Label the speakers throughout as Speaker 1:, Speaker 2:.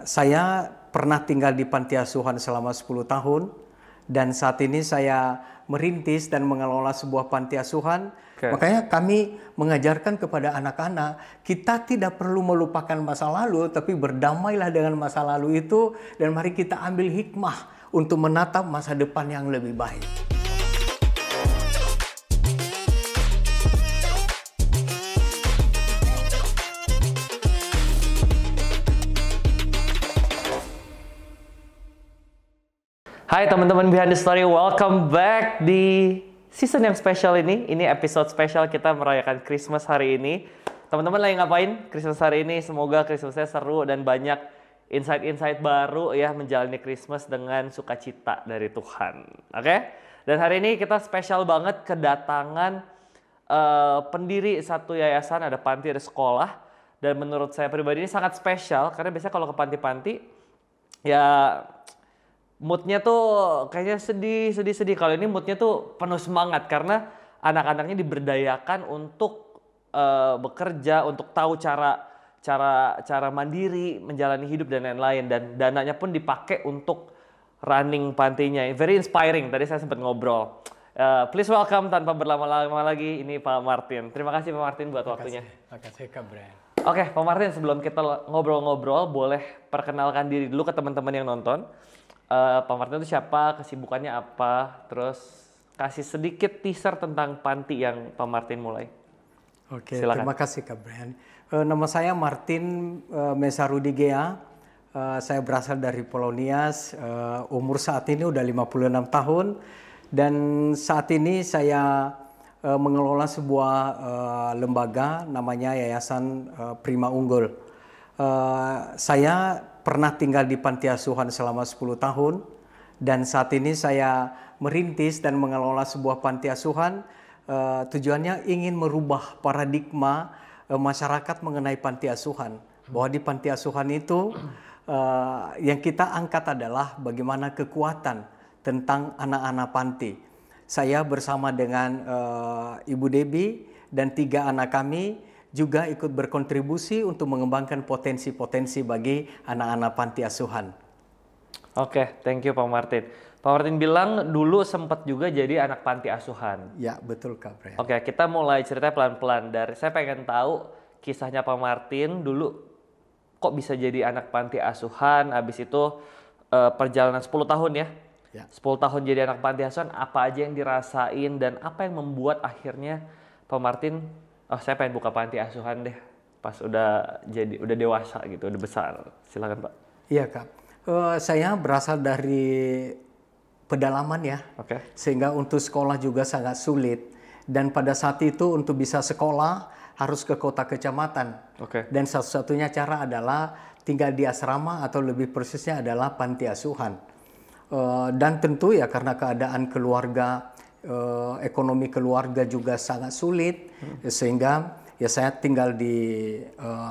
Speaker 1: Saya pernah tinggal di panti asuhan selama 10 tahun dan saat ini saya merintis dan mengelola sebuah panti asuhan.
Speaker 2: Oke.
Speaker 1: Makanya kami mengajarkan kepada anak-anak, kita tidak perlu melupakan masa lalu, tapi berdamailah dengan masa lalu itu dan mari kita ambil hikmah untuk menatap masa depan yang lebih baik.
Speaker 2: Hai teman-teman Behind the Story, welcome back di season yang spesial ini. Ini episode spesial kita merayakan Christmas hari ini. Teman-teman lagi ngapain Christmas hari ini? Semoga Christmasnya seru dan banyak insight-insight baru ya menjalani Christmas dengan sukacita dari Tuhan. Oke? Dan hari ini kita spesial banget kedatangan pendiri satu yayasan, ada panti, ada sekolah. Dan menurut saya pribadi ini sangat spesial karena biasanya kalau ke panti-panti ya moodnya tuh kayaknya sedih. Kalau ini moodnya tuh penuh semangat karena anak-anaknya diberdayakan untuk bekerja, untuk tahu cara mandiri menjalani hidup dan lain-lain, dan dananya pun dipakai untuk running pantinya. Very inspiring. Tadi saya sempat ngobrol. Please welcome tanpa berlama-lama lagi, ini Pak Martin. Terima kasih Pak Martin buat waktunya.
Speaker 1: Terima kasih Kak Brian.
Speaker 2: Oke, Pak Martin, sebelum kita ngobrol-ngobrol, boleh perkenalkan diri dulu ke teman-teman yang nonton. Pak Martin itu siapa, kesibukannya apa, terus kasih sedikit teaser tentang panti yang Pak Martin mulai.
Speaker 1: Oke,
Speaker 2: silakan.
Speaker 1: terima kasih Kak Brian. Nama saya Martin Mesarudigea. Saya berasal dari Polonias. Umur saat ini udah 56 tahun. Dan saat ini saya mengelola sebuah lembaga namanya Yayasan Prima Unggul. Saya pernah tinggal di panti asuhan selama 10 tahun dan saat ini saya merintis dan mengelola sebuah panti asuhan. Tujuannya ingin merubah paradigma masyarakat mengenai panti asuhan. Bahwa di panti asuhan itu yang kita angkat adalah bagaimana kekuatan tentang anak-anak panti. Saya bersama dengan Ibu Debbie dan 3 anak kami juga ikut berkontribusi untuk mengembangkan potensi-potensi bagi anak-anak panti asuhan.
Speaker 2: Oke, thank you Pak Martin. Pak Martin bilang dulu sempat juga jadi anak panti asuhan.
Speaker 1: Ya, betul Kak Brian.
Speaker 2: Oke, kita mulai cerita pelan-pelan. Saya pengen tahu kisahnya Pak Martin dulu kok bisa jadi anak panti asuhan, habis itu perjalanan 10 tahun ya. 10 tahun jadi anak panti asuhan, apa aja yang dirasain dan apa yang membuat akhirnya Pak Martin, saya pengen buka panti asuhan deh pas udah dewasa gitu, udah besar. Silakan Pak.
Speaker 1: Iya Kak. Saya berasal dari pedalaman ya.
Speaker 2: Oke.
Speaker 1: Sehingga untuk sekolah juga sangat sulit. Dan pada saat itu untuk bisa sekolah harus ke kota kecamatan.
Speaker 2: Oke.
Speaker 1: Dan satu-satunya cara adalah tinggal di asrama atau lebih persisnya adalah panti asuhan. Dan tentu ya karena keadaan keluarga, ekonomi keluarga juga sangat sulit, sehingga ya saya tinggal di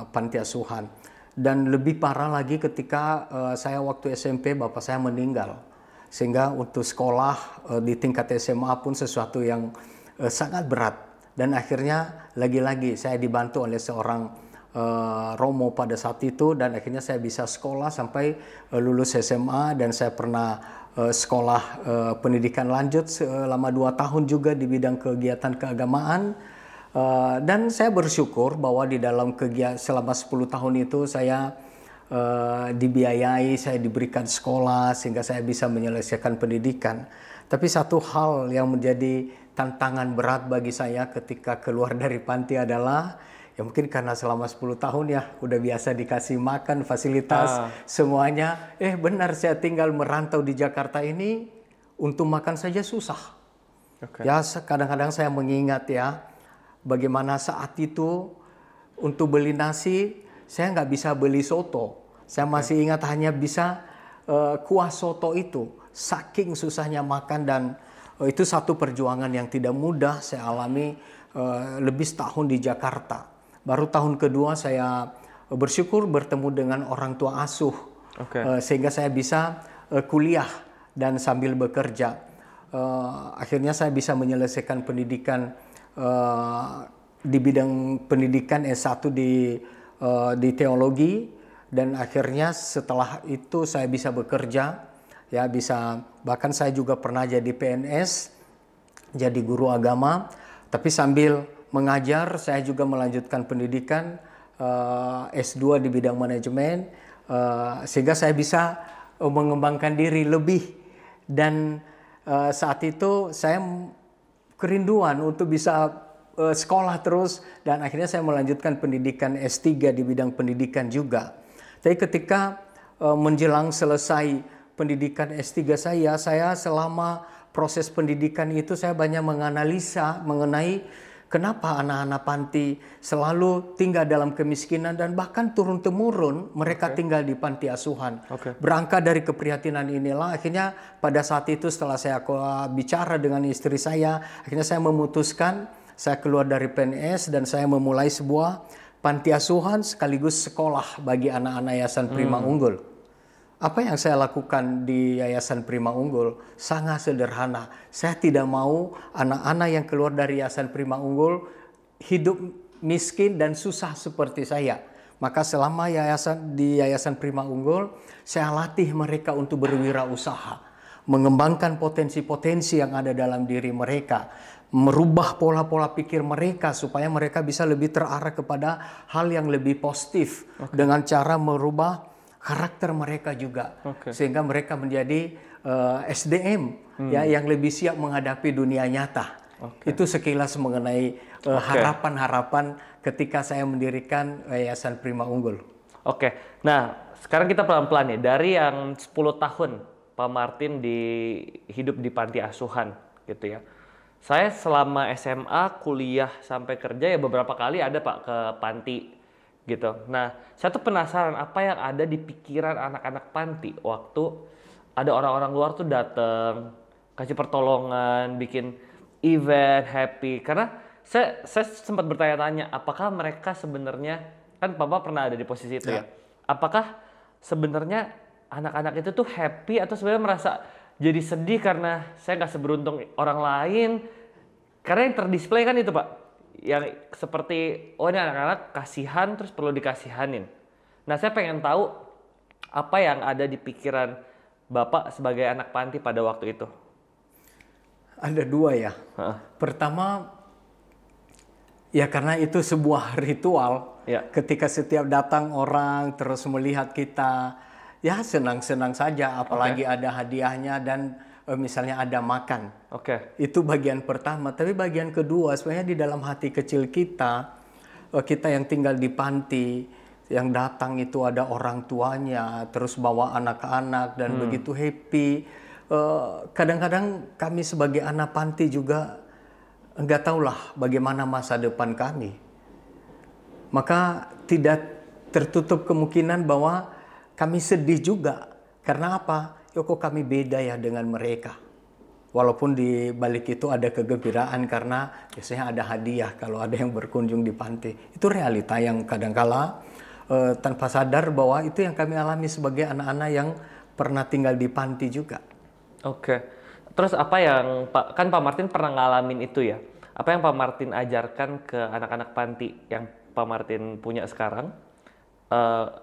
Speaker 1: panti asuhan. Dan lebih parah lagi ketika saya waktu SMP bapak saya meninggal, sehingga untuk sekolah di tingkat SMA pun sesuatu yang sangat berat. Dan akhirnya lagi-lagi saya dibantu oleh seorang Romo pada saat itu, dan akhirnya saya bisa sekolah sampai lulus SMA, dan saya pernah sekolah pendidikan lanjut selama 2 tahun juga di bidang kegiatan keagamaan. Dan saya bersyukur bahwa di dalam kegiatan selama 10 tahun itu saya dibiayai, saya diberikan sekolah sehingga saya bisa menyelesaikan pendidikan. Tapi satu hal yang menjadi tantangan berat bagi saya ketika keluar dari panti adalah ya mungkin karena selama 10 tahun ya udah biasa dikasih makan, fasilitas, semuanya. Benar saya tinggal merantau di Jakarta ini untuk makan saja susah.
Speaker 2: Okay.
Speaker 1: Ya kadang-kadang saya mengingat ya bagaimana saat itu untuk beli nasi saya nggak bisa beli soto. Saya masih ingat hanya bisa kuah soto itu. Saking susahnya makan, dan itu satu perjuangan yang tidak mudah saya alami lebih setahun di Jakarta. Baru tahun kedua saya bersyukur bertemu dengan orang tua asuh, sehingga saya bisa kuliah dan sambil bekerja. Akhirnya saya bisa menyelesaikan pendidikan di bidang pendidikan S1 di teologi, Dan akhirnya setelah itu saya bisa bekerja, ya bisa, bahkan saya juga pernah jadi PNS, jadi guru agama, tapi sambil mengajar saya juga melanjutkan pendidikan S2 di bidang manajemen, sehingga saya bisa mengembangkan diri lebih. Dan saat itu saya kerinduan untuk bisa sekolah terus, dan akhirnya saya melanjutkan pendidikan S3 di bidang pendidikan juga. Tapi ketika menjelang selesai pendidikan S3 saya selama proses pendidikan itu saya banyak menganalisa mengenai kenapa anak-anak panti selalu tinggal dalam kemiskinan dan bahkan turun-temurun mereka tinggal di panti asuhan. Berangkat dari keprihatinan inilah akhirnya pada saat itu setelah saya bicara dengan istri saya, akhirnya saya memutuskan saya keluar dari PNS dan saya memulai sebuah panti asuhan sekaligus sekolah bagi anak-anak Yayasan Prima Unggul. Apa yang saya lakukan di Yayasan Prima Unggul sangat sederhana. Saya tidak mau anak-anak yang keluar dari Yayasan Prima Unggul hidup miskin dan susah seperti saya. Maka selama di Yayasan Prima Unggul, saya latih mereka untuk berwirausaha, mengembangkan potensi-potensi yang ada dalam diri mereka, merubah pola-pola pikir mereka supaya mereka bisa lebih terarah kepada hal yang lebih positif dengan cara merubah karakter mereka juga, sehingga mereka menjadi SDM ya yang lebih siap menghadapi dunia nyata. Itu sekilas mengenai harapan-harapan ketika saya mendirikan Yayasan Prima Unggul.
Speaker 2: Nah sekarang kita pelan-pelan nih dari yang 10 tahun Pak Martin hidup di panti asuhan gitu ya. Saya selama SMA, kuliah sampai kerja ya beberapa kali ada Pak ke panti gitu. Nah, saya tuh penasaran apa yang ada di pikiran anak-anak panti waktu ada orang-orang luar tuh datang, kasih pertolongan, bikin event, happy. Karena saya sempat bertanya-tanya, apakah mereka sebenarnya, kan Papa pernah ada di posisi itu ya. Apakah sebenarnya anak-anak itu tuh happy atau sebenarnya merasa jadi sedih karena saya nggak seberuntung orang lain? Karena yang terdisplay kan itu Pak, yang seperti oh ini anak-anak kasihan terus perlu dikasihanin. Nah saya pengen tahu apa yang ada di pikiran Bapak sebagai anak panti pada waktu itu.
Speaker 1: Ada dua ya. Pertama, ya karena itu sebuah ritual. Ketika setiap datang orang terus melihat kita, ya senang-senang saja, apalagi ada hadiahnya dan misalnya ada makan. Itu bagian pertama. Tapi bagian kedua sebenarnya di dalam hati kecil kita, kita yang tinggal di panti, yang datang itu ada orang tuanya, terus bawa anak-anak dan begitu happy. Kadang-kadang kami sebagai anak panti juga enggak tahulah bagaimana masa depan kami. Maka tidak tertutup kemungkinan bahwa kami sedih juga. Karena apa? Ya kok kami beda ya dengan mereka. Walaupun di balik itu ada kegembiraan karena biasanya ada hadiah kalau ada yang berkunjung di panti. Itu realita yang kadangkala tanpa sadar bahwa itu yang kami alami sebagai anak-anak yang pernah tinggal di panti juga.
Speaker 2: Terus apa yang kan Pak Martin pernah ngalamin itu ya? Apa yang Pak Martin ajarkan ke anak-anak panti yang Pak Martin punya sekarang?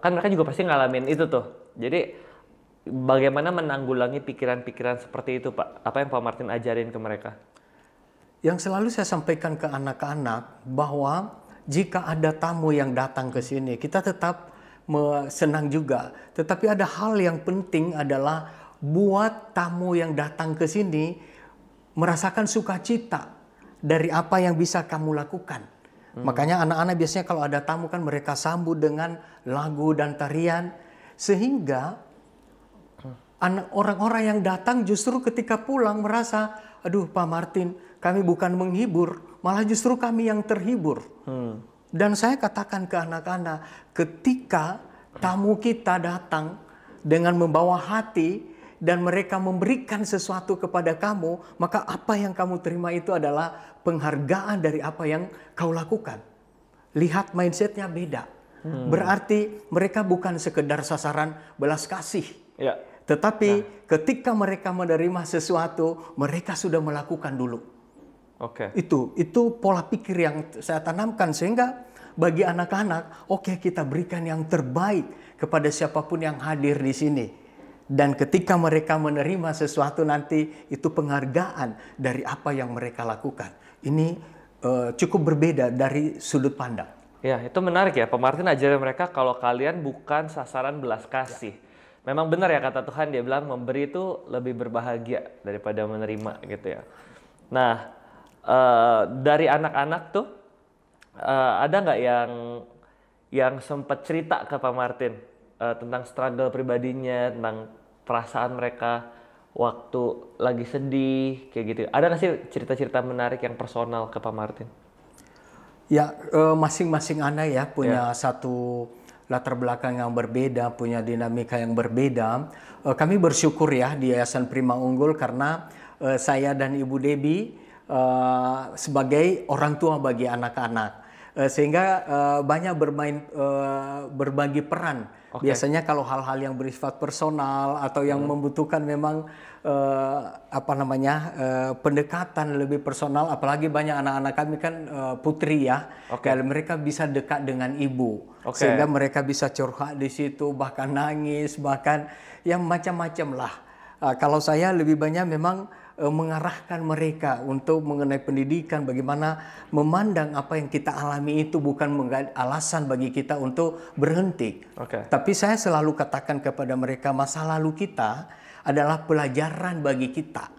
Speaker 2: Kan mereka juga pasti ngalamin itu tuh. Jadi bagaimana menanggulangi pikiran-pikiran seperti itu Pak? Apa yang Pak Martin ajarin ke mereka?
Speaker 1: Yang selalu saya sampaikan ke anak-anak bahwa jika ada tamu yang datang ke sini, kita tetap senang juga. Tetapi ada hal yang penting adalah buat tamu yang datang ke sini merasakan sukacita dari apa yang bisa kamu lakukan. Makanya anak-anak biasanya kalau ada tamu kan mereka sambut dengan lagu dan tarian. Sehingga orang-orang yang datang justru ketika pulang merasa, aduh Pak Martin, kami bukan menghibur, malah justru kami yang terhibur. Dan saya katakan ke anak-anak, ketika tamu kita datang dengan membawa hati dan mereka memberikan sesuatu kepada kamu, maka apa yang kamu terima itu adalah penghargaan dari apa yang kau lakukan. Lihat mindsetnya beda. Berarti mereka bukan sekedar sasaran belas kasih. Tetapi ketika mereka menerima sesuatu, mereka sudah melakukan dulu. Itu pola pikir yang saya tanamkan sehingga bagi anak-anak, kita berikan yang terbaik. kepada siapapun yang hadir di sini. Dan ketika mereka menerima sesuatu nanti, itu penghargaan dari apa yang mereka lakukan. Ini cukup berbeda dari sudut pandang.
Speaker 2: Ya, itu menarik ya. Pak Martin ajarin mereka kalau kalian bukan sasaran belas kasih. Memang benar ya kata Tuhan, dia bilang memberi itu lebih berbahagia daripada menerima gitu ya. Nah, dari anak-anak tuh ada nggak yang sempat cerita ke Pak Martin tentang struggle pribadinya, tentang perasaan mereka waktu lagi sedih kayak gitu? Ada nggak sih cerita-cerita menarik yang personal ke Pak Martin?
Speaker 1: Ya, masing-masing anak ya punya satu latar belakang yang berbeda, punya dinamika yang berbeda. Kami bersyukur ya di Yayasan Prima Unggul karena saya dan Ibu Debbie sebagai orang tua bagi anak-anak. Sehingga banyak berbagi peran. Biasanya kalau hal-hal yang bersifat personal atau yang membutuhkan memang pendekatan lebih personal, apalagi banyak anak-anak kami kan putri ya, kalau mereka bisa dekat dengan ibu, sehingga mereka bisa curhat di situ, bahkan nangis, bahkan yang macam-macam lah. Kalau saya lebih banyak memang mengarahkan mereka untuk mengenai pendidikan, bagaimana memandang apa yang kita alami itu bukan alasan bagi kita untuk berhenti. Tapi saya selalu katakan kepada mereka, masa lalu kita adalah pelajaran bagi kita.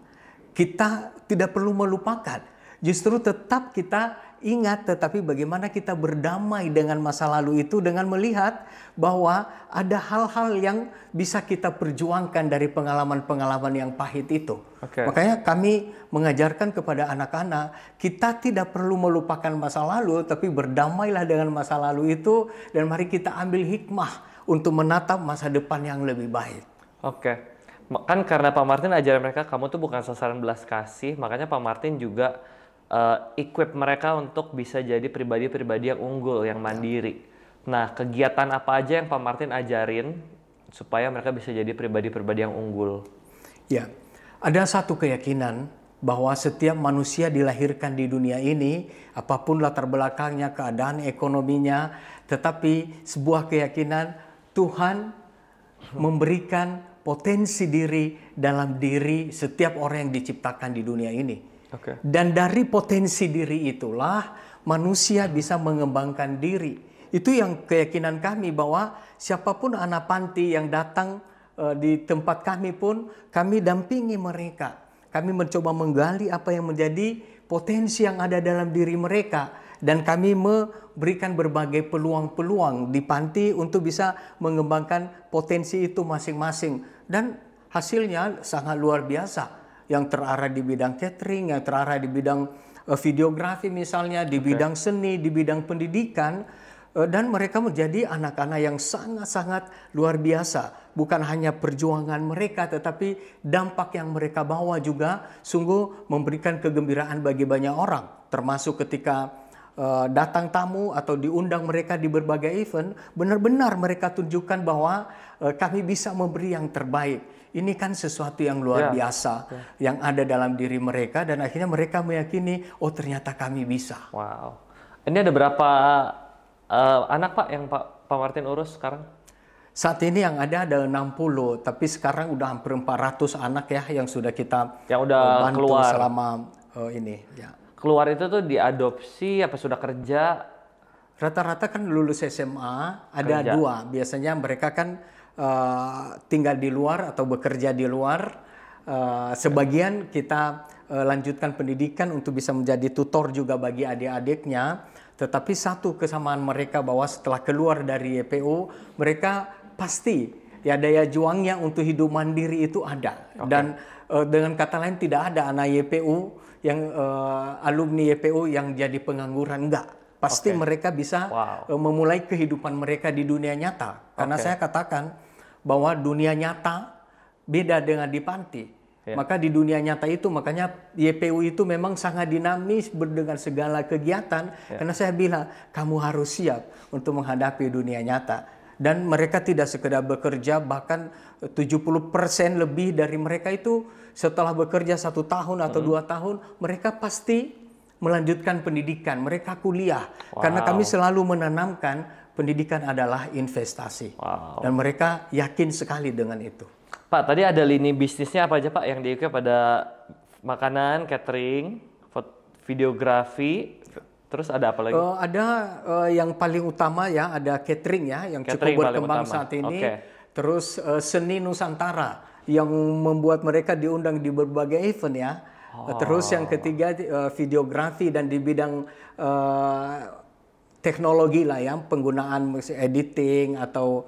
Speaker 1: Kita tidak perlu melupakan, justru tetap kita ingat, tetapi bagaimana kita berdamai dengan masa lalu itu dengan melihat bahwa ada hal-hal yang bisa kita perjuangkan dari pengalaman-pengalaman yang pahit itu. Makanya kami mengajarkan kepada anak-anak, kita tidak perlu melupakan masa lalu, tapi berdamailah dengan masa lalu itu, dan mari kita ambil hikmah untuk menatap masa depan yang lebih baik.
Speaker 2: Kan karena Pak Martin ajaran mereka, kamu tuh bukan sasaran belas kasih, makanya Pak Martin juga equip mereka untuk bisa jadi pribadi-pribadi yang unggul, yang mandiri. Nah, kegiatan apa aja yang Pak Martin ajarin supaya mereka bisa jadi pribadi-pribadi yang unggul?
Speaker 1: Ya, ada satu keyakinan bahwa setiap manusia dilahirkan di dunia ini, apapun latar belakangnya, keadaan ekonominya, tetapi sebuah keyakinan Tuhan memberikan potensi diri dalam diri setiap orang yang diciptakan di dunia ini. Dan dari potensi diri itulah manusia bisa mengembangkan diri. Itu yang keyakinan kami, bahwa siapapun anak panti yang datang di tempat kami pun kami dampingi mereka. Kami mencoba menggali apa yang menjadi potensi yang ada dalam diri mereka. Dan kami memberikan berbagai peluang-peluang di panti untuk bisa mengembangkan potensi itu masing-masing. Dan hasilnya sangat luar biasa. Yang terarah di bidang catering, yang terarah di bidang videografi misalnya, di bidang seni, di bidang pendidikan. Dan mereka menjadi anak-anak yang sangat-sangat luar biasa. Bukan hanya perjuangan mereka, tetapi dampak yang mereka bawa juga sungguh memberikan kegembiraan bagi banyak orang. Termasuk ketika datang tamu atau diundang mereka di berbagai event, benar-benar mereka tunjukkan bahwa kami bisa memberi yang terbaik. Ini kan sesuatu yang luar biasa yang ada dalam diri mereka, dan akhirnya mereka meyakini, oh ternyata kami bisa.
Speaker 2: Wow. Ini ada berapa anak Pak yang Pak Martin urus sekarang?
Speaker 1: Saat ini yang ada 60, tapi sekarang udah hampir 400 anak ya yang sudah kita
Speaker 2: udah
Speaker 1: bantu
Speaker 2: keluar
Speaker 1: selama ini. Ya.
Speaker 2: Keluar itu tuh diadopsi apa sudah kerja?
Speaker 1: Rata-rata kan lulus SMA, ada dua. Biasanya mereka kan tinggal di luar atau bekerja di luar. Sebagian kita lanjutkan pendidikan untuk bisa menjadi tutor juga bagi adik-adiknya. Tetapi satu kesamaan mereka bahwa setelah keluar dari YPU, mereka pasti ya daya juangnya untuk hidup mandiri itu ada. Dan dengan kata lain tidak ada anak YPU yang alumni YPU yang jadi pengangguran, enggak. Pasti mereka bisa memulai kehidupan mereka di dunia nyata. Karena saya katakan bahwa dunia nyata beda dengan di panti. Maka di dunia nyata itu, makanya YPU itu memang sangat dinamis dengan segala kegiatan. Karena saya bilang, kamu harus siap untuk menghadapi dunia nyata. Dan mereka tidak sekedar bekerja, bahkan 70% lebih dari mereka itu setelah bekerja 1 tahun atau 2 tahun, mereka pasti melanjutkan pendidikan, mereka kuliah. Karena kami selalu menanamkan pendidikan adalah investasi.
Speaker 2: Wow.
Speaker 1: Dan mereka yakin sekali dengan itu.
Speaker 2: Pak, tadi ada lini bisnisnya apa aja Pak yang di-equip? Ada makanan, catering, videografi, terus ada apa lagi?
Speaker 1: Ada yang paling utama ya, ada catering ya, yang
Speaker 2: Catering
Speaker 1: cukup
Speaker 2: paling
Speaker 1: berkembang
Speaker 2: utama.
Speaker 1: saat ini.
Speaker 2: Oke.
Speaker 1: Terus seni Nusantara yang membuat mereka diundang di berbagai event ya. Terus yang ketiga videografi dan di bidang teknologi lah ya, penggunaan editing atau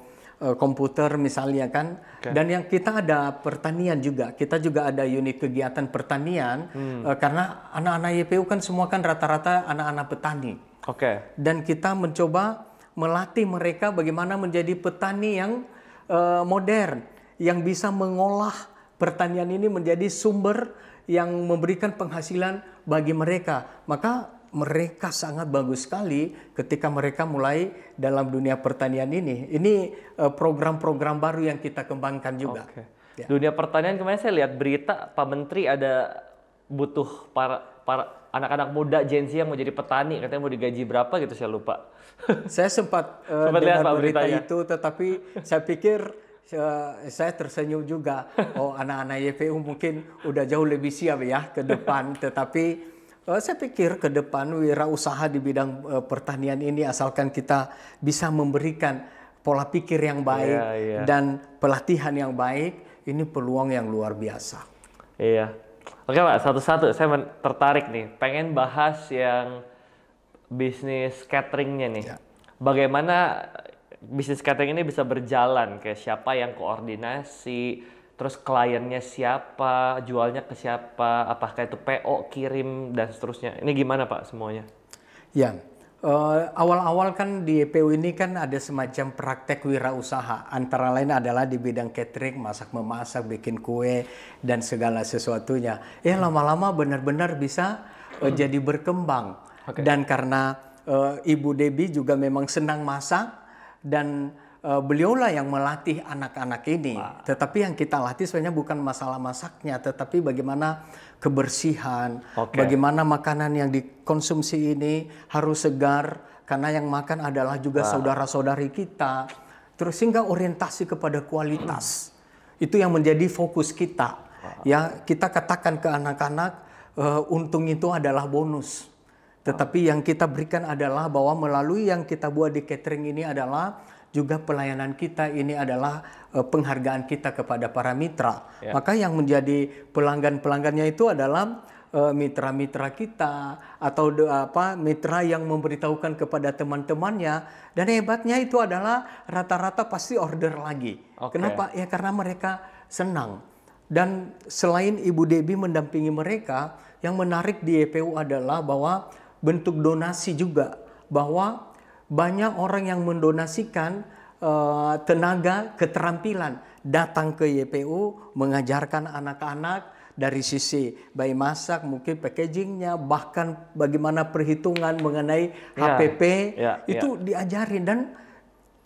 Speaker 1: komputer misalnya kan. Dan yang kita ada pertanian juga. Kita juga ada unit kegiatan pertanian karena anak-anak YPU kan semua kan rata-rata anak-anak petani. Dan kita mencoba melatih mereka bagaimana menjadi petani yang modern, yang bisa mengolah pertanian ini menjadi sumber yang memberikan penghasilan bagi mereka. Maka mereka sangat bagus sekali ketika mereka mulai dalam dunia pertanian ini. Ini program-program baru yang kita kembangkan juga.
Speaker 2: Ya. Dunia pertanian kemarin saya lihat berita Pak Menteri ada butuh para anak-anak muda Gen Z yang mau jadi petani, katanya mau digaji berapa gitu, saya lupa.
Speaker 1: Saya sempat
Speaker 2: lihat
Speaker 1: dengar berita itu, tetapi saya pikir saya tersenyum juga. Oh, anak-anak YPU mungkin udah jauh lebih siap ya ke depan, tetapi saya pikir ke depan wirausaha di bidang pertanian ini asalkan kita bisa memberikan pola pikir yang baik dan pelatihan yang baik, ini peluang yang luar biasa.
Speaker 2: Iya. Oke Pak, satu-satu saya tertarik nih, pengen bahas yang bisnis cateringnya nih. Bagaimana bisnis catering ini bisa berjalan, kayak siapa yang koordinasi, terus kliennya siapa, jualnya ke siapa, apakah itu PO, kirim, dan seterusnya. Ini gimana Pak semuanya?
Speaker 1: Ya, awal-awal kan di YPU ini kan ada semacam praktek wirausaha. Antara lain adalah di bidang catering, masak-memasak, bikin kue, dan segala sesuatunya. Lama-lama benar-benar bisa jadi berkembang. Dan karena Ibu Debbie juga memang senang masak, dan beliaulah yang melatih anak-anak ini. Tetapi yang kita latih sebenarnya bukan masalah masaknya, tetapi bagaimana kebersihan, bagaimana makanan yang dikonsumsi ini harus segar, karena yang makan adalah juga saudara-saudari kita. Terus sehingga orientasi kepada kualitas, itu yang menjadi fokus kita. Ya, kita katakan ke anak-anak, untung itu adalah bonus. Tetapi yang kita berikan adalah bahwa melalui yang kita buat di catering ini adalah juga pelayanan kita, ini adalah penghargaan kita kepada para mitra. Maka yang menjadi pelanggan-pelanggannya itu adalah mitra-mitra kita atau mitra yang memberitahukan kepada teman-temannya. Dan hebatnya itu adalah rata-rata pasti order lagi. Kenapa? Ya karena mereka senang. Dan selain Ibu Debbie mendampingi mereka, yang menarik di YPU adalah bahwa bentuk donasi juga, bahwa banyak orang yang mendonasikan tenaga, keterampilan datang ke YPU mengajarkan anak-anak dari sisi bayi masak, mungkin packagingnya, bahkan bagaimana perhitungan mengenai HPP itu diajarin, dan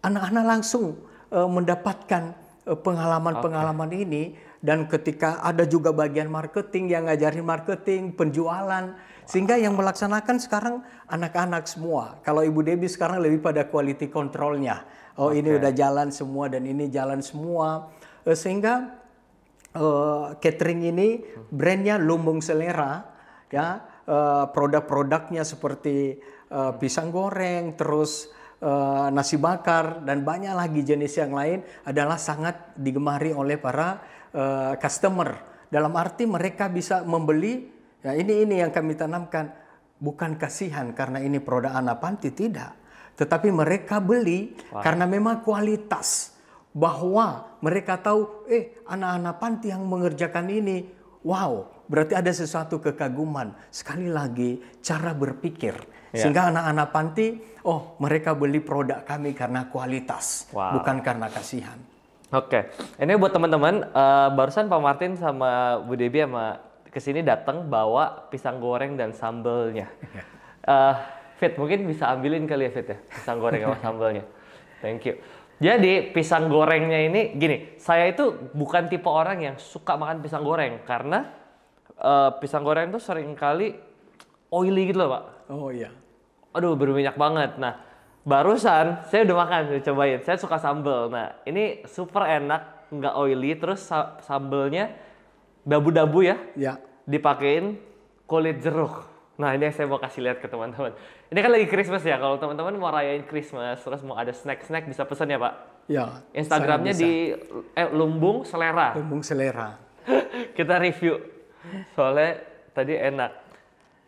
Speaker 1: anak-anak langsung mendapatkan pengalaman-pengalaman ini. Dan ketika ada juga bagian marketing yang ngajarin marketing, penjualan, sehingga yang melaksanakan sekarang anak-anak semua. Kalau Ibu Debbie sekarang lebih pada quality controlnya. Oh ini udah jalan semua dan ini jalan semua. Sehingga catering ini brandnya Lumbung Selera, ya, produk-produknya seperti pisang goreng, terus nasi bakar, dan banyak lagi jenis yang lain adalah sangat digemari oleh para customer. Dalam arti mereka bisa membeli, ya ini yang kami tanamkan, bukan kasihan karena ini produk Anapanti, tidak. Tetapi mereka beli karena memang kualitas. Bahwa mereka tahu, anak-anak panti yang mengerjakan ini, wow, berarti ada sesuatu kekaguman. Sekali lagi, cara berpikir. Sehingga anak-anak panti, mereka beli produk kami karena kualitas, bukan karena kasihan.
Speaker 2: Oke, ini buat teman-teman, barusan Pak Martin sama Bu Debbie sama kesini datang bawa pisang goreng dan sambelnya. Fit, mungkin bisa ambilin kali ya Fit ya, pisang goreng sama sambelnya. Thank you. Jadi pisang gorengnya ini gini, saya itu bukan tipe orang yang suka makan pisang goreng karena pisang goreng itu sering kali oily gitu loh Pak.
Speaker 1: Oh iya.
Speaker 2: Aduh berminyak banget. Nah Barusan saya udah makan, udah cobain. Saya suka sambal. Nah, ini super enak, nggak oily. Terus sambelnya dabu-dabu ya,
Speaker 1: Ya.
Speaker 2: dipakein kulit jeruk. Nah, ini yang saya mau kasih lihat ke teman-teman. Ini kan lagi Christmas ya. Kalau teman-teman mau rayain Christmas, terus mau ada snack-snack bisa pesan ya, Pak.
Speaker 1: Ya.
Speaker 2: Instagramnya di Lumbung Selera.
Speaker 1: Lumbung Selera.
Speaker 2: Kita review. Soalnya tadi enak.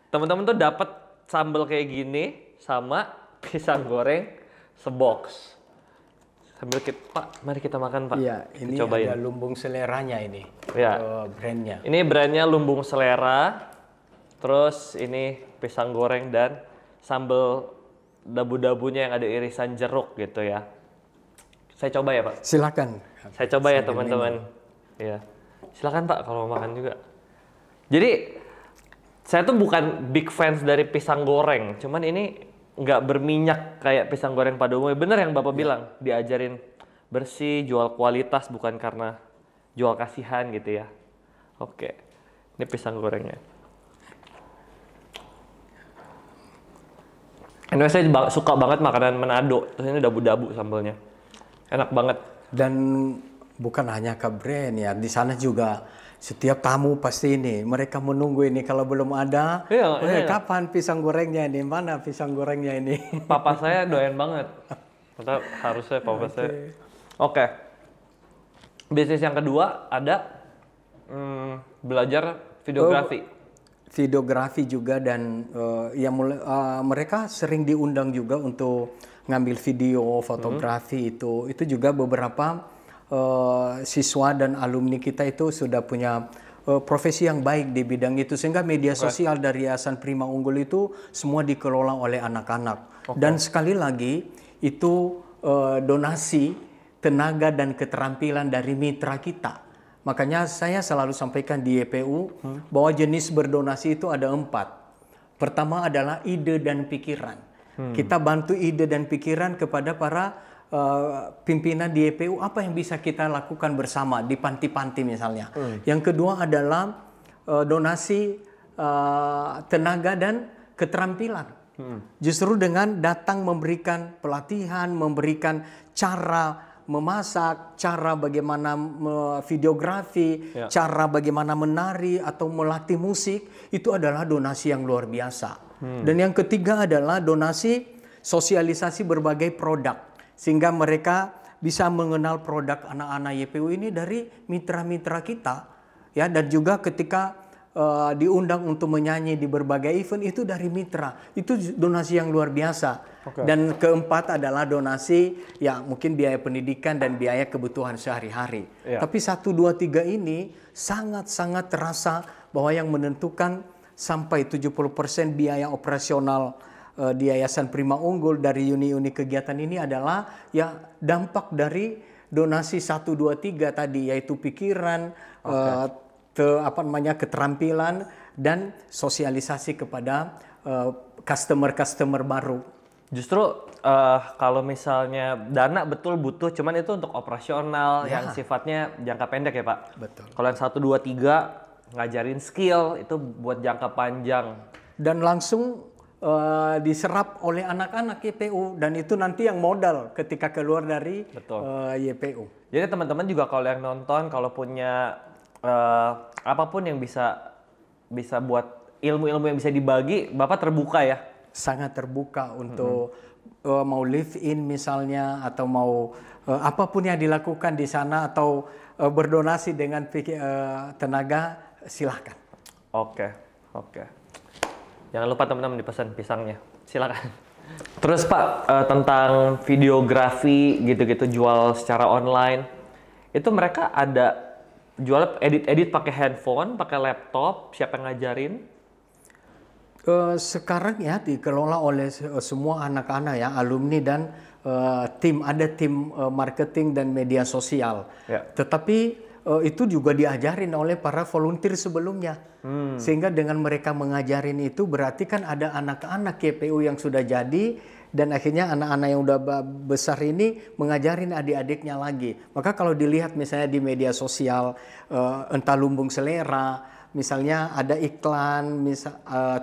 Speaker 2: Teman-teman tuh dapat sambal kayak gini sama pisang goreng sebox. Sambil kita, Pak, mari kita makan, Pak.
Speaker 1: Iya, ini
Speaker 2: cobain.
Speaker 1: ada Lumbung Seleranya ini.
Speaker 2: Ya.
Speaker 1: Brandnya.
Speaker 2: Ini brandnya Lumbung Selera. Terus ini pisang goreng dan sambal dabu-dabunya yang ada irisan jeruk gitu ya. Saya coba ya, Pak.
Speaker 1: Silakan.
Speaker 2: Saya coba ya, teman-teman. Iya. Silakan, Pak, kalau mau makan juga. Jadi saya tuh bukan big fans dari pisang goreng, cuman ini nggak berminyak kayak pisang goreng pada umumnya. Bener yang Bapak bilang, diajarin bersih, jual kualitas, bukan karena jual kasihan gitu ya. Oke, ini pisang gorengnya. Anyway, saya suka banget makanan Manado, terus ini dabu-dabu sambelnya. Enak banget.
Speaker 1: Dan bukan hanya ke brand ya, di sana juga setiap tamu pasti ini, mereka menunggu ini kalau belum ada.
Speaker 2: Iya.
Speaker 1: Kapan pisang gorengnya ini? Mana pisang gorengnya ini?
Speaker 2: Papa saya doyan banget. Tetap harusnya papa saya. Oke. Bisnis yang kedua ada belajar videografi.
Speaker 1: Videografi juga dan mereka sering diundang juga untuk ngambil video, fotografi itu juga beberapa siswa dan alumni kita itu sudah punya profesi yang baik di bidang itu, sehingga media sosial dari Yayasan Prima Unggul itu semua dikelola oleh anak-anak. Dan sekali lagi itu donasi tenaga dan keterampilan dari mitra kita. Makanya saya selalu sampaikan di YPU bahwa jenis berdonasi itu ada 4. Pertama adalah ide dan pikiran. Kita bantu ide dan pikiran kepada para pimpinan di YPU, apa yang bisa kita lakukan bersama di panti-panti misalnya. Yang kedua adalah donasi tenaga dan keterampilan. Justru dengan datang memberikan pelatihan, memberikan cara memasak, cara bagaimana videografi, cara bagaimana menari atau melatih musik, itu adalah donasi yang luar biasa. Dan yang ketiga adalah donasi sosialisasi berbagai produk, sehingga mereka bisa mengenal produk anak-anak YPU ini dari mitra-mitra kita, ya. Dan juga ketika diundang untuk menyanyi di berbagai event itu dari mitra, itu donasi yang luar biasa. Dan keempat adalah donasi ya mungkin biaya pendidikan dan biaya kebutuhan sehari-hari. Tapi 1, 2, 3 ini sangat-sangat terasa bahwa yang menentukan sampai 70% biaya operasional di Yayasan Prima Unggul dari uni-uni kegiatan ini adalah ya dampak dari donasi 1, 2, 3 tadi, yaitu pikiran, keterampilan dan sosialisasi kepada customer baru.
Speaker 2: Justru kalau misalnya dana betul butuh, cuman itu untuk operasional yang sifatnya jangka pendek ya, Pak.
Speaker 1: Betul.
Speaker 2: Kalau yang 1, 2, 3 ngajarin skill itu buat jangka panjang.
Speaker 1: Dan langsung diserap oleh anak-anak YPU, dan itu nanti yang modal ketika keluar dari YPU.
Speaker 2: Jadi teman-teman juga kalau yang nonton, kalau punya apapun yang bisa buat ilmu-ilmu yang bisa dibagi, Bapak terbuka ya?
Speaker 1: Sangat terbuka untuk mau live in misalnya, atau mau apapun yang dilakukan di sana, atau berdonasi dengan tenaga, silahkan.
Speaker 2: Oke. Jangan lupa teman-teman dipesan pisangnya, silakan. Terus Pak, tentang videografi gitu-gitu jual secara online, itu mereka ada jual edit pakai handphone, pakai laptop, siapa yang ngajarin?
Speaker 1: Sekarang ya dikelola oleh semua anak-anak ya, alumni dan tim marketing dan media sosial. Tetapi itu juga diajarin oleh para volunteer sebelumnya. Sehingga dengan mereka mengajarin itu berarti kan ada anak-anak YPU yang sudah jadi, dan akhirnya anak-anak yang udah besar ini mengajarin adik-adiknya lagi. Maka kalau dilihat misalnya di media sosial, entah Lumbung Selera, misalnya ada iklan,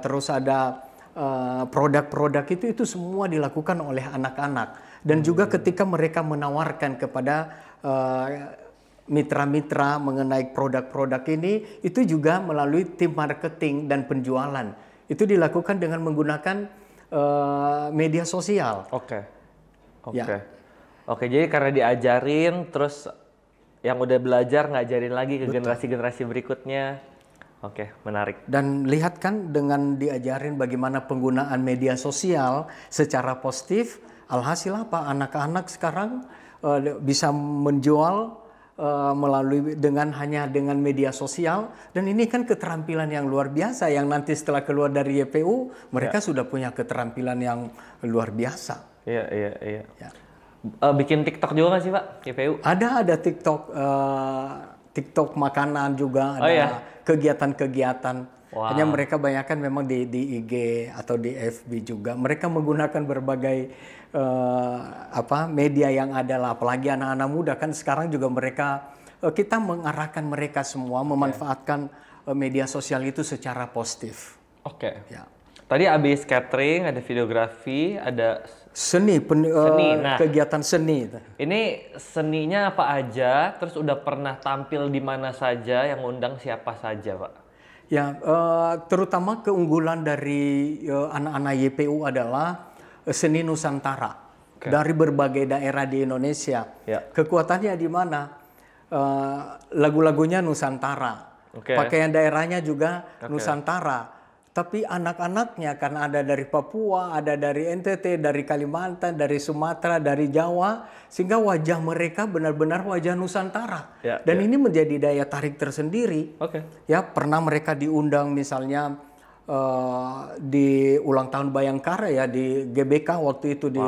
Speaker 1: terus ada produk-produk itu semua dilakukan oleh anak-anak. Dan juga ketika mereka menawarkan kepada mitra-mitra mengenai produk-produk ini, itu juga melalui tim marketing dan penjualan. Itu dilakukan dengan menggunakan media sosial.
Speaker 2: Oke.
Speaker 1: Ya.
Speaker 2: Oke, jadi karena diajarin, terus yang udah belajar ngajarin lagi ke generasi-generasi berikutnya. Oke, menarik.
Speaker 1: Dan lihat kan dengan diajarin bagaimana penggunaan media sosial secara positif, alhasil apa? Anak-anak sekarang bisa menjual hanya dengan media sosial, dan ini kan keterampilan yang luar biasa yang nanti setelah keluar dari YPU mereka sudah punya keterampilan yang luar biasa.
Speaker 2: Iya.
Speaker 1: Ya.
Speaker 2: Bikin TikTok juga nggak sih Pak YPU?
Speaker 1: Ada TikTok makanan juga, ada kegiatan-kegiatan.
Speaker 2: Wow.
Speaker 1: Hanya mereka banyakkan memang di IG atau di FB juga. Mereka menggunakan berbagai media yang ada lah. Apalagi anak-anak muda kan sekarang juga kita mengarahkan mereka semua memanfaatkan media sosial itu secara positif.
Speaker 2: Oke.
Speaker 1: Ya.
Speaker 2: Tadi habis catering, ada videografi, ada
Speaker 1: seni. Nah, kegiatan seni.
Speaker 2: Ini seninya apa aja? Terus udah pernah tampil di mana saja? Yang undang siapa saja, Pak?
Speaker 1: Ya, terutama keunggulan dari anak-anak YPU adalah seni Nusantara dari berbagai daerah di Indonesia.
Speaker 2: Ya.
Speaker 1: Kekuatannya di mana? Lagu-lagunya Nusantara, pakaian daerahnya juga Nusantara. Tapi anak-anaknya karena ada dari Papua, ada dari NTT, dari Kalimantan, dari Sumatera, dari Jawa, sehingga wajah mereka benar-benar wajah Nusantara. Dan ini menjadi daya tarik tersendiri. Ya, pernah mereka diundang misalnya di ulang tahun Bayangkara ya di GBK waktu itu di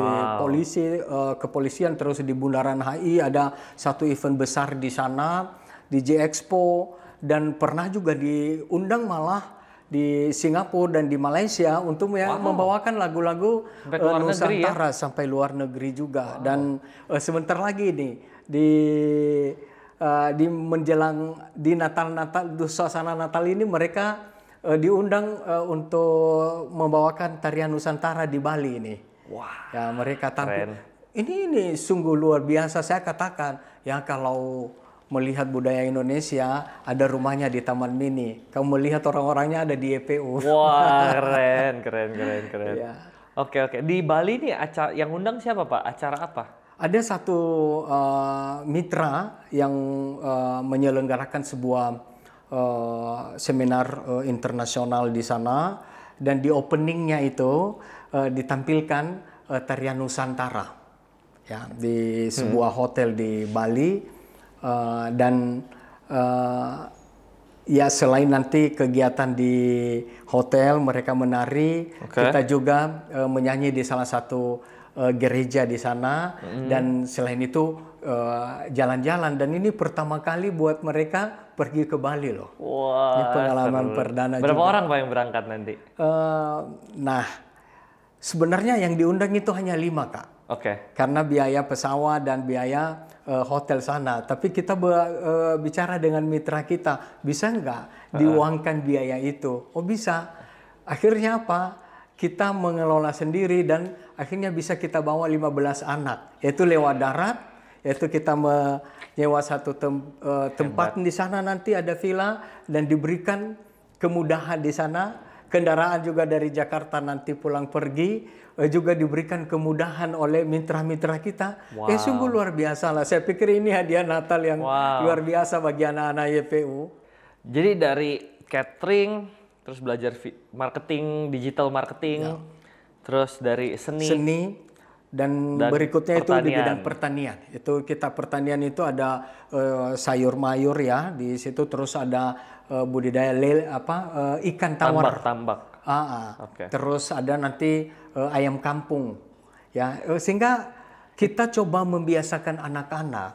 Speaker 1: kepolisian, terus di Bundaran HI ada satu event besar di sana, di J-Expo, dan pernah juga diundang malah di Singapura dan di Malaysia untuk membawakan lagu-lagu Nusantara sampai luar negeri juga. Dan sebentar lagi nih di menjelang di suasana Natal ini mereka diundang untuk membawakan tarian Nusantara di Bali ini.
Speaker 2: Wah.
Speaker 1: Ya, mereka tampil. Ini sungguh luar biasa, saya katakan ya, kalau melihat budaya Indonesia, ada rumahnya di Taman Mini. Kamu melihat orang-orangnya ada di YPU.
Speaker 2: Wah, keren.
Speaker 1: Ya.
Speaker 2: Oke. Di Bali nih acara yang undang siapa Pak? Acara apa?
Speaker 1: Ada satu mitra yang menyelenggarakan sebuah seminar internasional di sana, dan di openingnya itu ditampilkan tarian Nusantara ya di sebuah hotel di Bali. Dan ya selain nanti kegiatan di hotel mereka menari, kita juga menyanyi di salah satu gereja di sana, dan selain itu jalan-jalan, dan ini pertama kali buat mereka pergi ke Bali loh.
Speaker 2: Wah,
Speaker 1: ini pengalaman perdana.
Speaker 2: Berapa orang Pak yang berangkat nanti?
Speaker 1: Nah, sebenarnya yang diundang itu hanya 5 Kak. Karena biaya pesawat dan biaya hotel sana. Tapi kita bicara dengan mitra kita, bisa nggak diuangkan biaya itu? Oh bisa. Akhirnya apa? Kita mengelola sendiri dan akhirnya bisa kita bawa 15 anak. Yaitu lewat darat, yaitu kita menyewa satu tempat di sana, nanti ada villa dan diberikan kemudahan di sana. Kendaraan juga dari Jakarta nanti pulang pergi juga diberikan kemudahan oleh mitra-mitra kita. Sungguh luar biasa lah. Saya pikir ini hadiah Natal yang luar biasa bagi anak-anak YPU.
Speaker 2: Jadi dari catering, terus belajar marketing, digital marketing, terus dari seni
Speaker 1: dan berikutnya pertanian. Itu di bidang pertanian. Itu kita pertanian itu ada sayur mayur ya di situ, terus ada budidaya ikan tawar,
Speaker 2: tambak.
Speaker 1: Terus ada nanti ayam kampung ya, sehingga kita coba membiasakan anak-anak.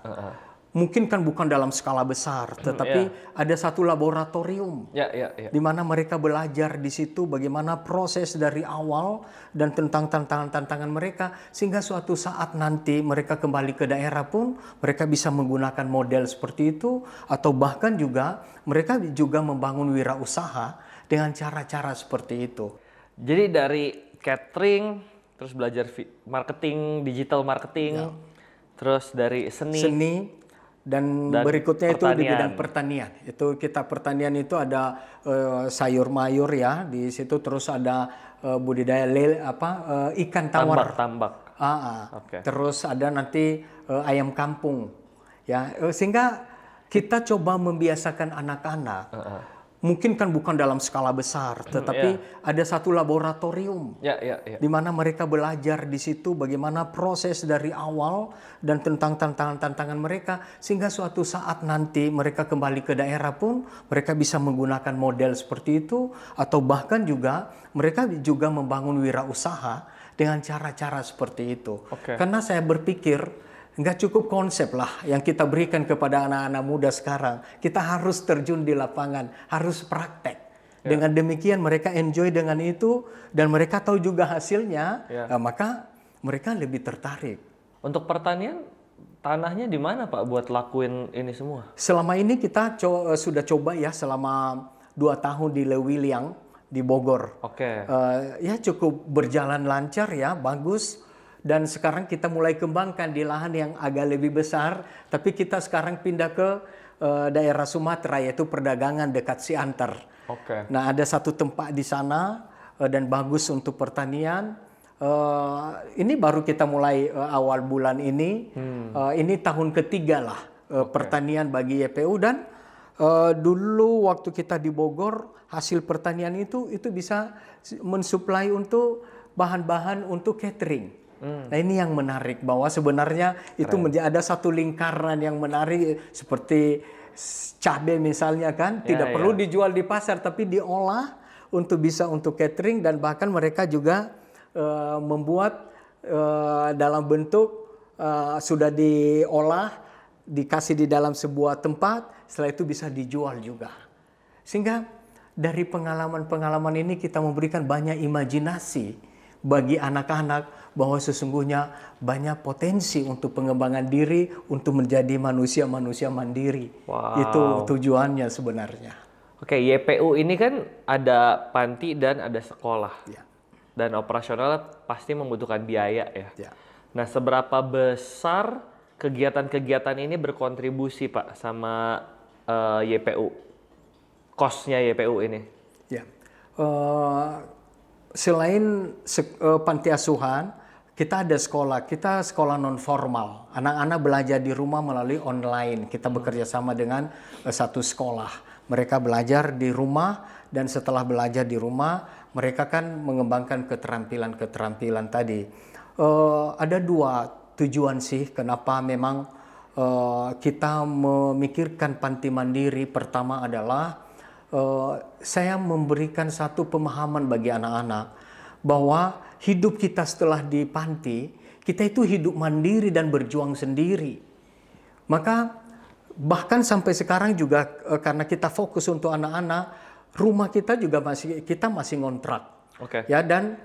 Speaker 1: Mungkin kan bukan dalam skala besar, tetapi ada satu laboratorium di mana mereka belajar di situ bagaimana proses dari awal dan tentang tantangan-tantangan mereka, sehingga suatu saat nanti mereka kembali ke daerah pun mereka bisa menggunakan model seperti itu, atau bahkan juga mereka juga membangun wirausaha dengan cara-cara seperti itu.
Speaker 2: Jadi dari catering, terus belajar marketing, digital marketing, terus dari seni
Speaker 1: dan
Speaker 2: dan
Speaker 1: berikutnya itu di
Speaker 2: pertanian.
Speaker 1: bidang pertanian. Itu kita pertanian itu ada sayur mayur ya di situ, terus ada budidaya ikan tawar.
Speaker 2: Tambak. Oke.
Speaker 1: Terus ada nanti ayam kampung ya. Sehingga kita coba membiasakan anak-anak. Mungkin kan bukan dalam skala besar, tetapi ada satu laboratorium di mana mereka belajar di situ bagaimana proses dari awal dan tentang tantangan-tantangan mereka, sehingga suatu saat nanti mereka kembali ke daerah pun mereka bisa menggunakan model seperti itu, atau bahkan juga mereka juga membangun wirausaha dengan cara-cara seperti itu. Karena saya berpikir nggak cukup konsep lah yang kita berikan kepada anak-anak muda sekarang. Kita harus terjun di lapangan, harus praktek. Dengan demikian mereka enjoy dengan itu dan mereka tahu juga hasilnya, maka mereka lebih tertarik.
Speaker 2: Untuk pertanian, tanahnya di mana Pak buat lakuin ini semua?
Speaker 1: Selama ini kita sudah coba ya selama 2 tahun di Lewiliang di Bogor. Ya cukup berjalan lancar ya, bagus. Dan sekarang kita mulai kembangkan di lahan yang agak lebih besar, tapi kita sekarang pindah ke daerah Sumatera, yaitu perdagangan dekat Siantar. Nah, ada satu tempat di sana dan bagus untuk pertanian. Ini baru kita mulai awal bulan ini. Ini tahun ketiga lah pertanian bagi YPU, dan dulu waktu kita di Bogor hasil pertanian itu bisa mensuplai untuk bahan-bahan untuk catering. Nah, ini yang menarik, bahwa sebenarnya itu ada satu lingkaran yang menarik, seperti cabai misalnya kan, tidak perlu dijual di pasar tapi diolah untuk catering, dan bahkan mereka juga membuat dalam bentuk sudah diolah, dikasih di dalam sebuah tempat, setelah itu bisa dijual juga. Sehingga dari pengalaman-pengalaman ini kita memberikan banyak imajinasi bagi anak-anak bahwa sesungguhnya banyak potensi untuk pengembangan diri, untuk menjadi manusia-manusia mandiri. Itu tujuannya sebenarnya.
Speaker 2: YPU ini kan ada panti dan ada sekolah. Dan operasional pasti membutuhkan biaya ya. Nah, seberapa besar kegiatan-kegiatan ini berkontribusi Pak sama YPU? Kosnya YPU ini?
Speaker 1: Selain panti asuhan, kita ada sekolah non formal. Anak-anak belajar di rumah melalui online. Kita bekerja sama dengan satu sekolah. Mereka belajar di rumah, dan setelah belajar di rumah, mereka kan mengembangkan keterampilan tadi. Ada 2 tujuan sih kenapa memang kita memikirkan panti mandiri. Pertama adalah saya memberikan satu pemahaman bagi anak-anak bahwa hidup kita setelah di panti, kita itu hidup mandiri dan berjuang sendiri. Maka bahkan sampai sekarang juga karena kita fokus untuk anak-anak, rumah kita juga masih ngontrak. Ya, dan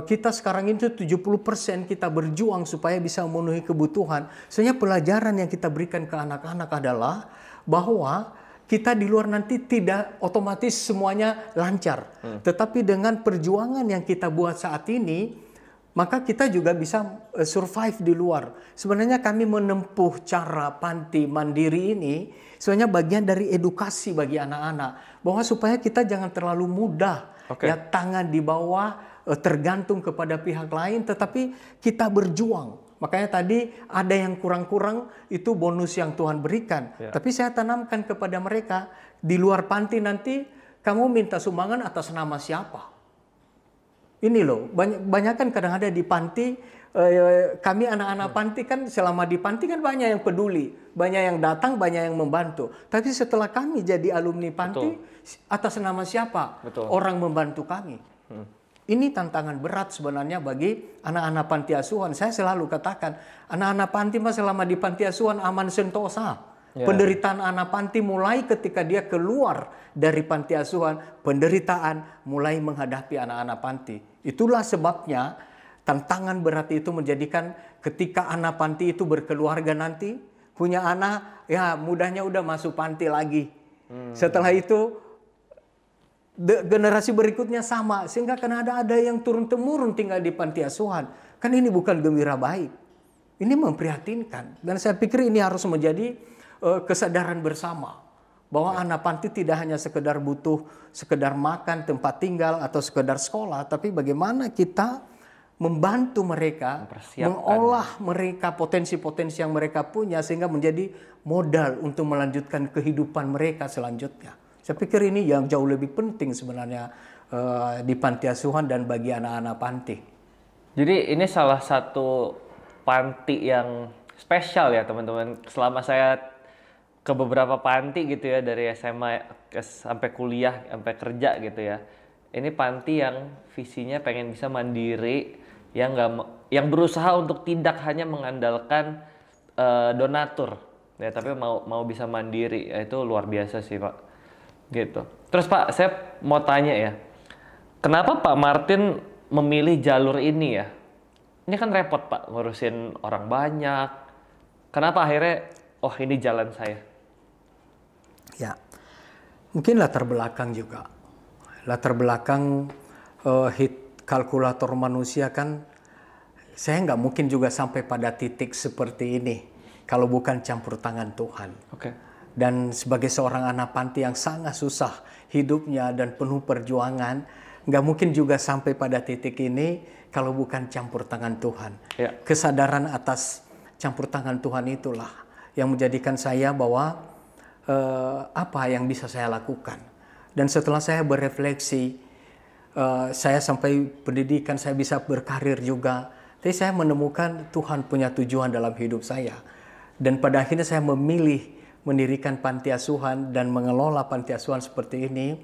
Speaker 1: kita sekarang itu 70% kita berjuang supaya bisa memenuhi kebutuhan. Sebenarnya pelajaran yang kita berikan ke anak-anak adalah bahwa kita di luar nanti tidak otomatis semuanya lancar. Tetapi dengan perjuangan yang kita buat saat ini, maka kita juga bisa survive di luar. Sebenarnya kami menempuh cara panti mandiri ini sebenarnya bagian dari edukasi bagi anak-anak. Bahwa supaya kita jangan terlalu mudah ya tangan di bawah tergantung kepada pihak lain, tetapi kita berjuang. Makanya tadi ada yang kurang-kurang, itu bonus yang Tuhan berikan. Tapi saya tanamkan kepada mereka, di luar panti nanti kamu minta sumbangan atas nama siapa? Ini loh, banyak kan kadang ada di panti, kami anak-anak panti kan selama di panti kan banyak yang peduli, banyak yang datang, banyak yang membantu. Tapi setelah kami jadi alumni panti, atas nama siapa orang membantu kami? Ini tantangan berat sebenarnya bagi anak-anak panti asuhan. Saya selalu katakan, anak-anak panti selama di panti asuhan aman sentosa. Penderitaan anak panti mulai ketika dia keluar dari panti asuhan, penderitaan mulai menghadapi anak-anak panti. Itulah sebabnya tantangan berat itu menjadikan ketika anak panti itu berkeluarga nanti, punya anak, ya mudahnya udah masuk panti lagi. Setelah itu generasi berikutnya sama, sehingga kan ada yang turun-temurun tinggal di panti asuhan. Kan ini bukan gembira baik, ini memprihatinkan. Dan saya pikir ini harus menjadi kesadaran bersama, bahwa anak panti tidak hanya sekedar makan, tempat tinggal, atau sekedar sekolah, tapi bagaimana kita membantu mereka, mengolah mereka potensi-potensi yang mereka punya, sehingga menjadi modal untuk melanjutkan kehidupan mereka selanjutnya. Saya pikir ini yang jauh lebih penting sebenarnya di panti asuhan dan bagi anak-anak panti.
Speaker 2: Jadi ini salah satu panti yang spesial ya teman-teman. Selama saya ke beberapa panti gitu ya, dari SMA sampai kuliah, sampai kerja gitu ya. Ini panti yang visinya pengen bisa mandiri, yang berusaha untuk tidak hanya mengandalkan donatur, ya, tapi mau bisa mandiri. Ya, itu luar biasa sih Pak. Gitu. Terus Pak, saya mau tanya ya, kenapa Pak Martin memilih jalur ini ya? Ini kan repot Pak, ngurusin orang banyak. Kenapa akhirnya, oh ini jalan saya?
Speaker 1: Ya, mungkin latar belakang juga. Latar belakang kalkulator manusia kan, saya nggak mungkin juga sampai pada titik seperti ini kalau bukan campur tangan Tuhan.
Speaker 2: Oke.
Speaker 1: Dan sebagai seorang anak panti yang sangat susah hidupnya dan penuh perjuangan, nggak mungkin juga sampai pada titik ini kalau bukan campur tangan Tuhan.
Speaker 2: Ya.
Speaker 1: Kesadaran atas campur tangan Tuhan itulah yang menjadikan saya bahwa apa yang bisa saya lakukan. Dan setelah saya berefleksi, saya sampai pendidikan, saya bisa berkarir juga. Tapi saya menemukan Tuhan punya tujuan dalam hidup saya. Dan pada akhirnya saya memilih mendirikan panti asuhan dan mengelola panti asuhan seperti ini.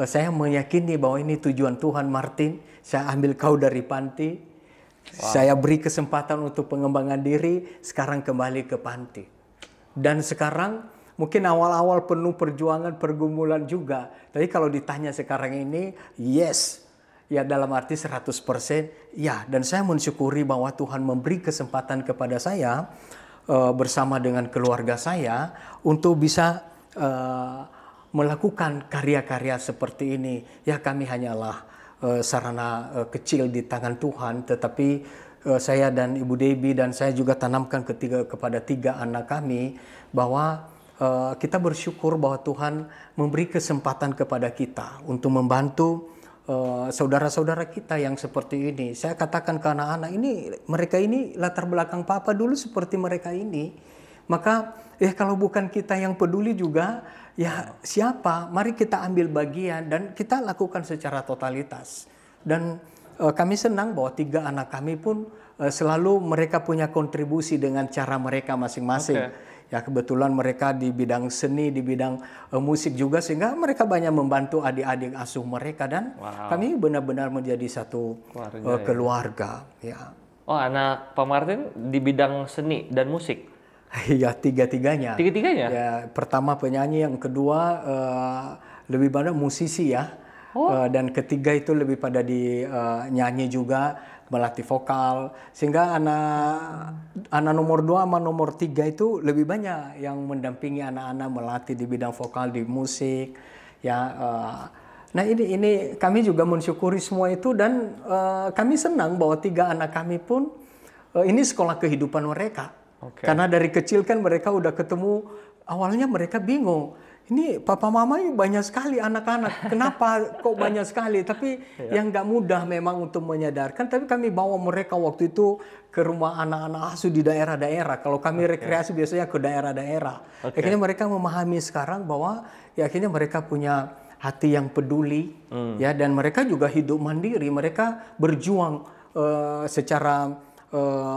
Speaker 1: Saya meyakini bahwa ini tujuan Tuhan, Martin. Saya ambil kau dari panti. Wow. Saya beri kesempatan untuk pengembangan diri, sekarang kembali ke panti. Dan sekarang mungkin awal-awal penuh perjuangan, pergumulan juga. Tapi kalau ditanya sekarang ini, yes. Ya dalam arti 100%, ya. Dan saya mensyukuri bahwa Tuhan memberi kesempatan kepada saya bersama dengan keluarga saya untuk bisa melakukan karya-karya seperti ini. Ya kami hanyalah sarana kecil di tangan Tuhan, tetapi saya dan Ibu Debbie dan saya juga tanamkan kepada 3 anak kami bahwa kita bersyukur bahwa Tuhan memberi kesempatan kepada kita untuk membantu saudara-saudara kita yang seperti ini. Saya katakan ke anak-anak ini, mereka ini latar belakang papa dulu seperti mereka ini. Maka kalau bukan kita yang peduli juga, ya siapa? Mari kita ambil bagian dan kita lakukan secara totalitas. Dan kami senang bahwa 3 anak kami pun selalu mereka punya kontribusi dengan cara mereka masing-masing. Okay. Ya kebetulan mereka di bidang seni, di bidang musik juga, sehingga mereka banyak membantu adik-adik asuh mereka dan kami benar-benar menjadi satu keluarga. Ya.
Speaker 2: Oh, anak Pak Martin di bidang seni dan musik?
Speaker 1: Ya, tiga-tiganya.
Speaker 2: Tiga-tiganya?
Speaker 1: Ya, pertama penyanyi, yang kedua lebih pada musisi ya. Dan ketiga itu lebih pada di nyanyi juga, melatih vokal, sehingga anak nomor 2 sama nomor 3 itu lebih banyak yang mendampingi anak-anak melatih di bidang vokal, di musik ya. Nah ini kami juga mensyukuri semua itu dan kami senang bahwa 3 anak kami pun ini sekolah kehidupan mereka. Okay. Karena dari kecil kan mereka udah ketemu, awalnya mereka bingung. Ini papa mama ini banyak sekali anak-anak. Kenapa kok banyak sekali? Tapi yang nggak mudah memang untuk menyadarkan. Tapi kami bawa mereka waktu itu ke rumah anak-anak asuh di daerah-daerah. Kalau kami rekreasi biasanya ke daerah-daerah. Akhirnya mereka memahami sekarang bahwa ya akhirnya mereka punya hati yang peduli. Ya, dan mereka juga hidup mandiri. Mereka berjuang secara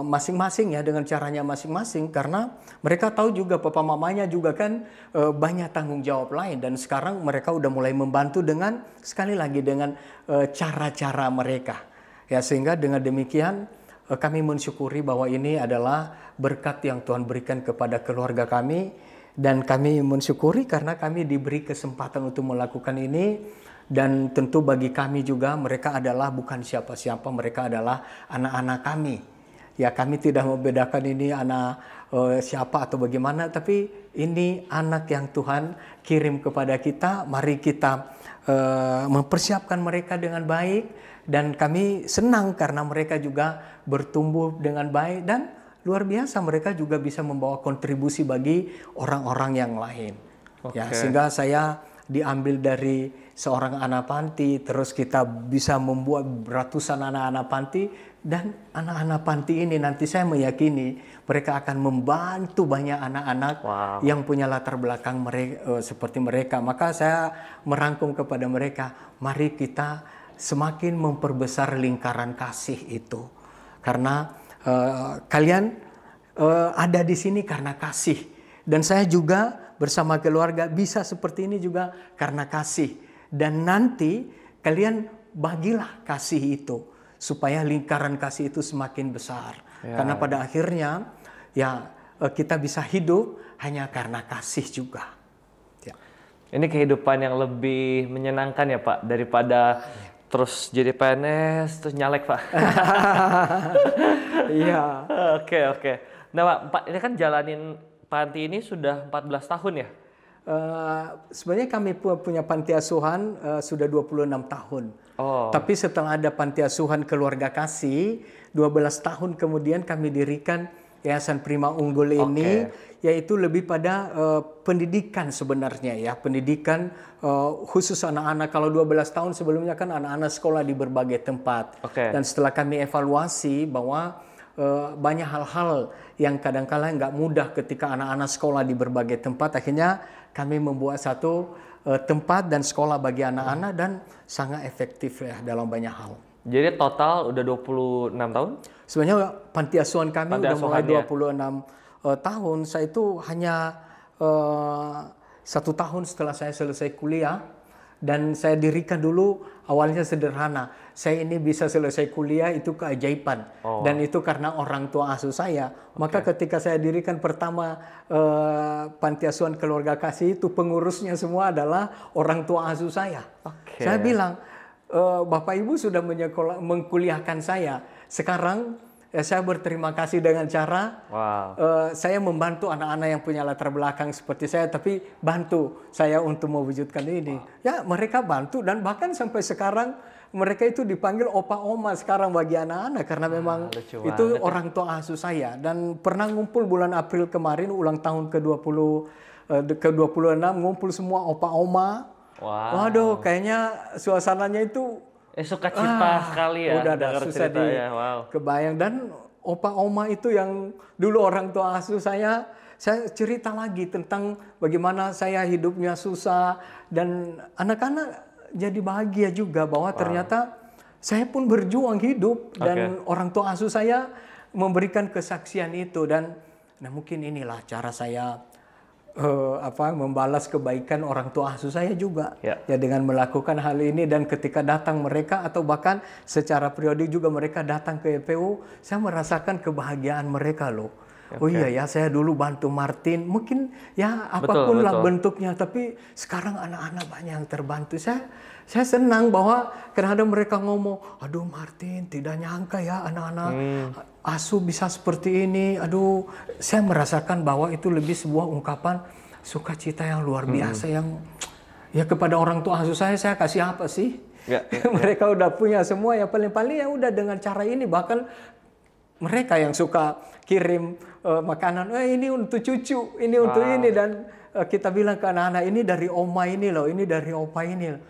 Speaker 1: masing-masing ya, dengan caranya masing-masing, karena mereka tahu juga papa mamanya juga kan banyak tanggung jawab lain, dan sekarang mereka udah mulai membantu dengan sekali lagi dengan cara-cara mereka ya, sehingga dengan demikian kami mensyukuri bahwa ini adalah berkat yang Tuhan berikan kepada keluarga kami, dan kami mensyukuri karena kami diberi kesempatan untuk melakukan ini. Dan tentu bagi kami juga mereka adalah bukan siapa-siapa, mereka adalah anak-anak kami Ya kami tidak membedakan ini anak siapa atau bagaimana, tapi ini anak yang Tuhan kirim kepada kita. Mari kita mempersiapkan mereka dengan baik, dan kami senang karena mereka juga bertumbuh dengan baik dan luar biasa, mereka juga bisa membawa kontribusi bagi orang-orang yang lain. Ya, sehingga saya diambil dari seorang anak panti, terus kita bisa membuat ratusan anak-anak panti, dan anak-anak panti ini nanti saya meyakini mereka akan membantu banyak anak-anak yang punya latar belakang mereka, seperti mereka. Maka saya merangkum kepada mereka, mari kita semakin memperbesar lingkaran kasih itu, karena kalian ada di sini karena kasih, dan saya juga bersama keluarga bisa seperti ini juga karena kasih. Dan nanti kalian bagilah kasih itu supaya lingkaran kasih itu semakin besar. Karena pada akhirnya ya kita bisa hidup hanya karena kasih juga. Ya.
Speaker 2: Ini kehidupan yang lebih menyenangkan ya Pak, daripada terus jadi PNS terus nyalek Pak.
Speaker 1: Iya.
Speaker 2: Oke. Nah Pak, ini kan jalanin panti ini sudah 14 tahun ya?
Speaker 1: Sebenarnya kami punya panti asuhan sudah 26 tahun. Tapi setelah ada panti asuhan Keluarga Kasih, 12 tahun kemudian kami dirikan Yayasan Prima Unggul ini, yaitu lebih pada pendidikan sebenarnya ya, pendidikan khusus anak-anak. Kalau 12 tahun sebelumnya kan anak-anak sekolah di berbagai tempat. Dan setelah kami evaluasi bahwa banyak hal-hal yang kadang-kala nggak mudah ketika anak-anak sekolah di berbagai tempat, akhirnya kami membuat satu tempat dan sekolah bagi anak-anak, dan sangat efektif ya dalam banyak hal.
Speaker 2: Jadi total udah 26 tahun?
Speaker 1: Sebenarnya panti asuhan kami udah mulai 26 tahun. Saya itu hanya 1 tahun setelah saya selesai kuliah, dan saya dirikan dulu awalnya sederhana. Saya ini bisa selesai kuliah itu keajaiban, dan itu karena orang tua asuh saya. Maka ketika saya dirikan pertama panti asuhan Keluarga Kasih, itu pengurusnya semua adalah orang tua asuh saya. Saya bilang, Bapak Ibu sudah mengkuliahkan saya. Sekarang saya berterima kasih dengan cara saya membantu anak-anak yang punya latar belakang seperti saya, tapi bantu saya untuk mewujudkan ini. Ya, mereka bantu, dan bahkan sampai sekarang mereka itu dipanggil opa oma sekarang bagi anak-anak, karena memang itu orang tua asuh saya. Dan pernah ngumpul bulan April kemarin ulang tahun ke-26, ngumpul semua opa oma. Waduh, kayaknya suasananya itu
Speaker 2: sukacita sekali ya.
Speaker 1: Udah susah kebayang. Dan opa oma itu yang dulu orang tua asuh saya cerita lagi tentang bagaimana saya hidupnya susah, dan anak-anak jadi bahagia juga bahwa ternyata saya pun berjuang hidup, dan orang tua asuh saya memberikan kesaksian itu. Dan mungkin inilah cara saya membalas kebaikan orang tua asuh saya juga ya, dengan melakukan hal ini. Dan ketika datang mereka, atau bahkan secara periodik juga mereka datang ke EPU, saya merasakan kebahagiaan mereka loh. Oh iya ya, saya dulu bantu Martin, mungkin ya apapun lah bentuknya, tapi sekarang anak-anak banyak yang terbantu. Saya senang bahwa kadang-kadang mereka ngomong, aduh Martin, tidak nyangka ya anak-anak asuh bisa seperti ini. Aduh, saya merasakan bahwa itu lebih sebuah ungkapan sukacita yang luar biasa, yang ya kepada orang tua asuh saya kasih apa sih? Mereka udah punya semua, ya paling-paling ya udah dengan cara ini. Bahkan mereka yang suka kirim makanan, ini untuk cucu, ini untuk ini, dan kita bilang ke anak-anak, ini dari oma ini loh, ini dari opa ini loh.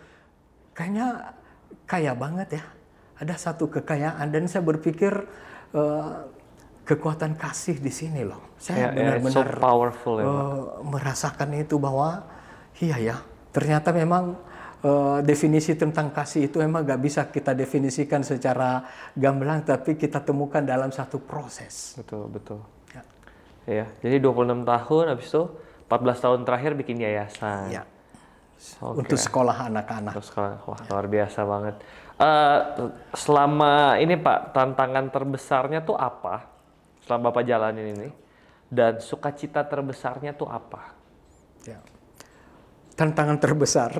Speaker 1: Kayaknya kaya banget ya, ada satu kekayaan. Dan saya berpikir kekuatan kasih di sini loh. Saya benar-benar
Speaker 2: so powerful,
Speaker 1: merasakan itu, bahwa iya ya, ternyata memang definisi tentang kasih itu memang gak bisa kita definisikan secara gamblang, tapi kita temukan dalam satu proses.
Speaker 2: Betul. Ya, jadi 26 tahun, habis itu 14 tahun terakhir bikin yayasan.
Speaker 1: Ya. Untuk sekolah anak-anak.
Speaker 2: Wah, luar biasa banget. Selama ini Pak, tantangan terbesarnya tuh apa? Selama Bapak jalanin ini, dan sukacita terbesarnya tuh apa?
Speaker 1: Ya. Tantangan terbesar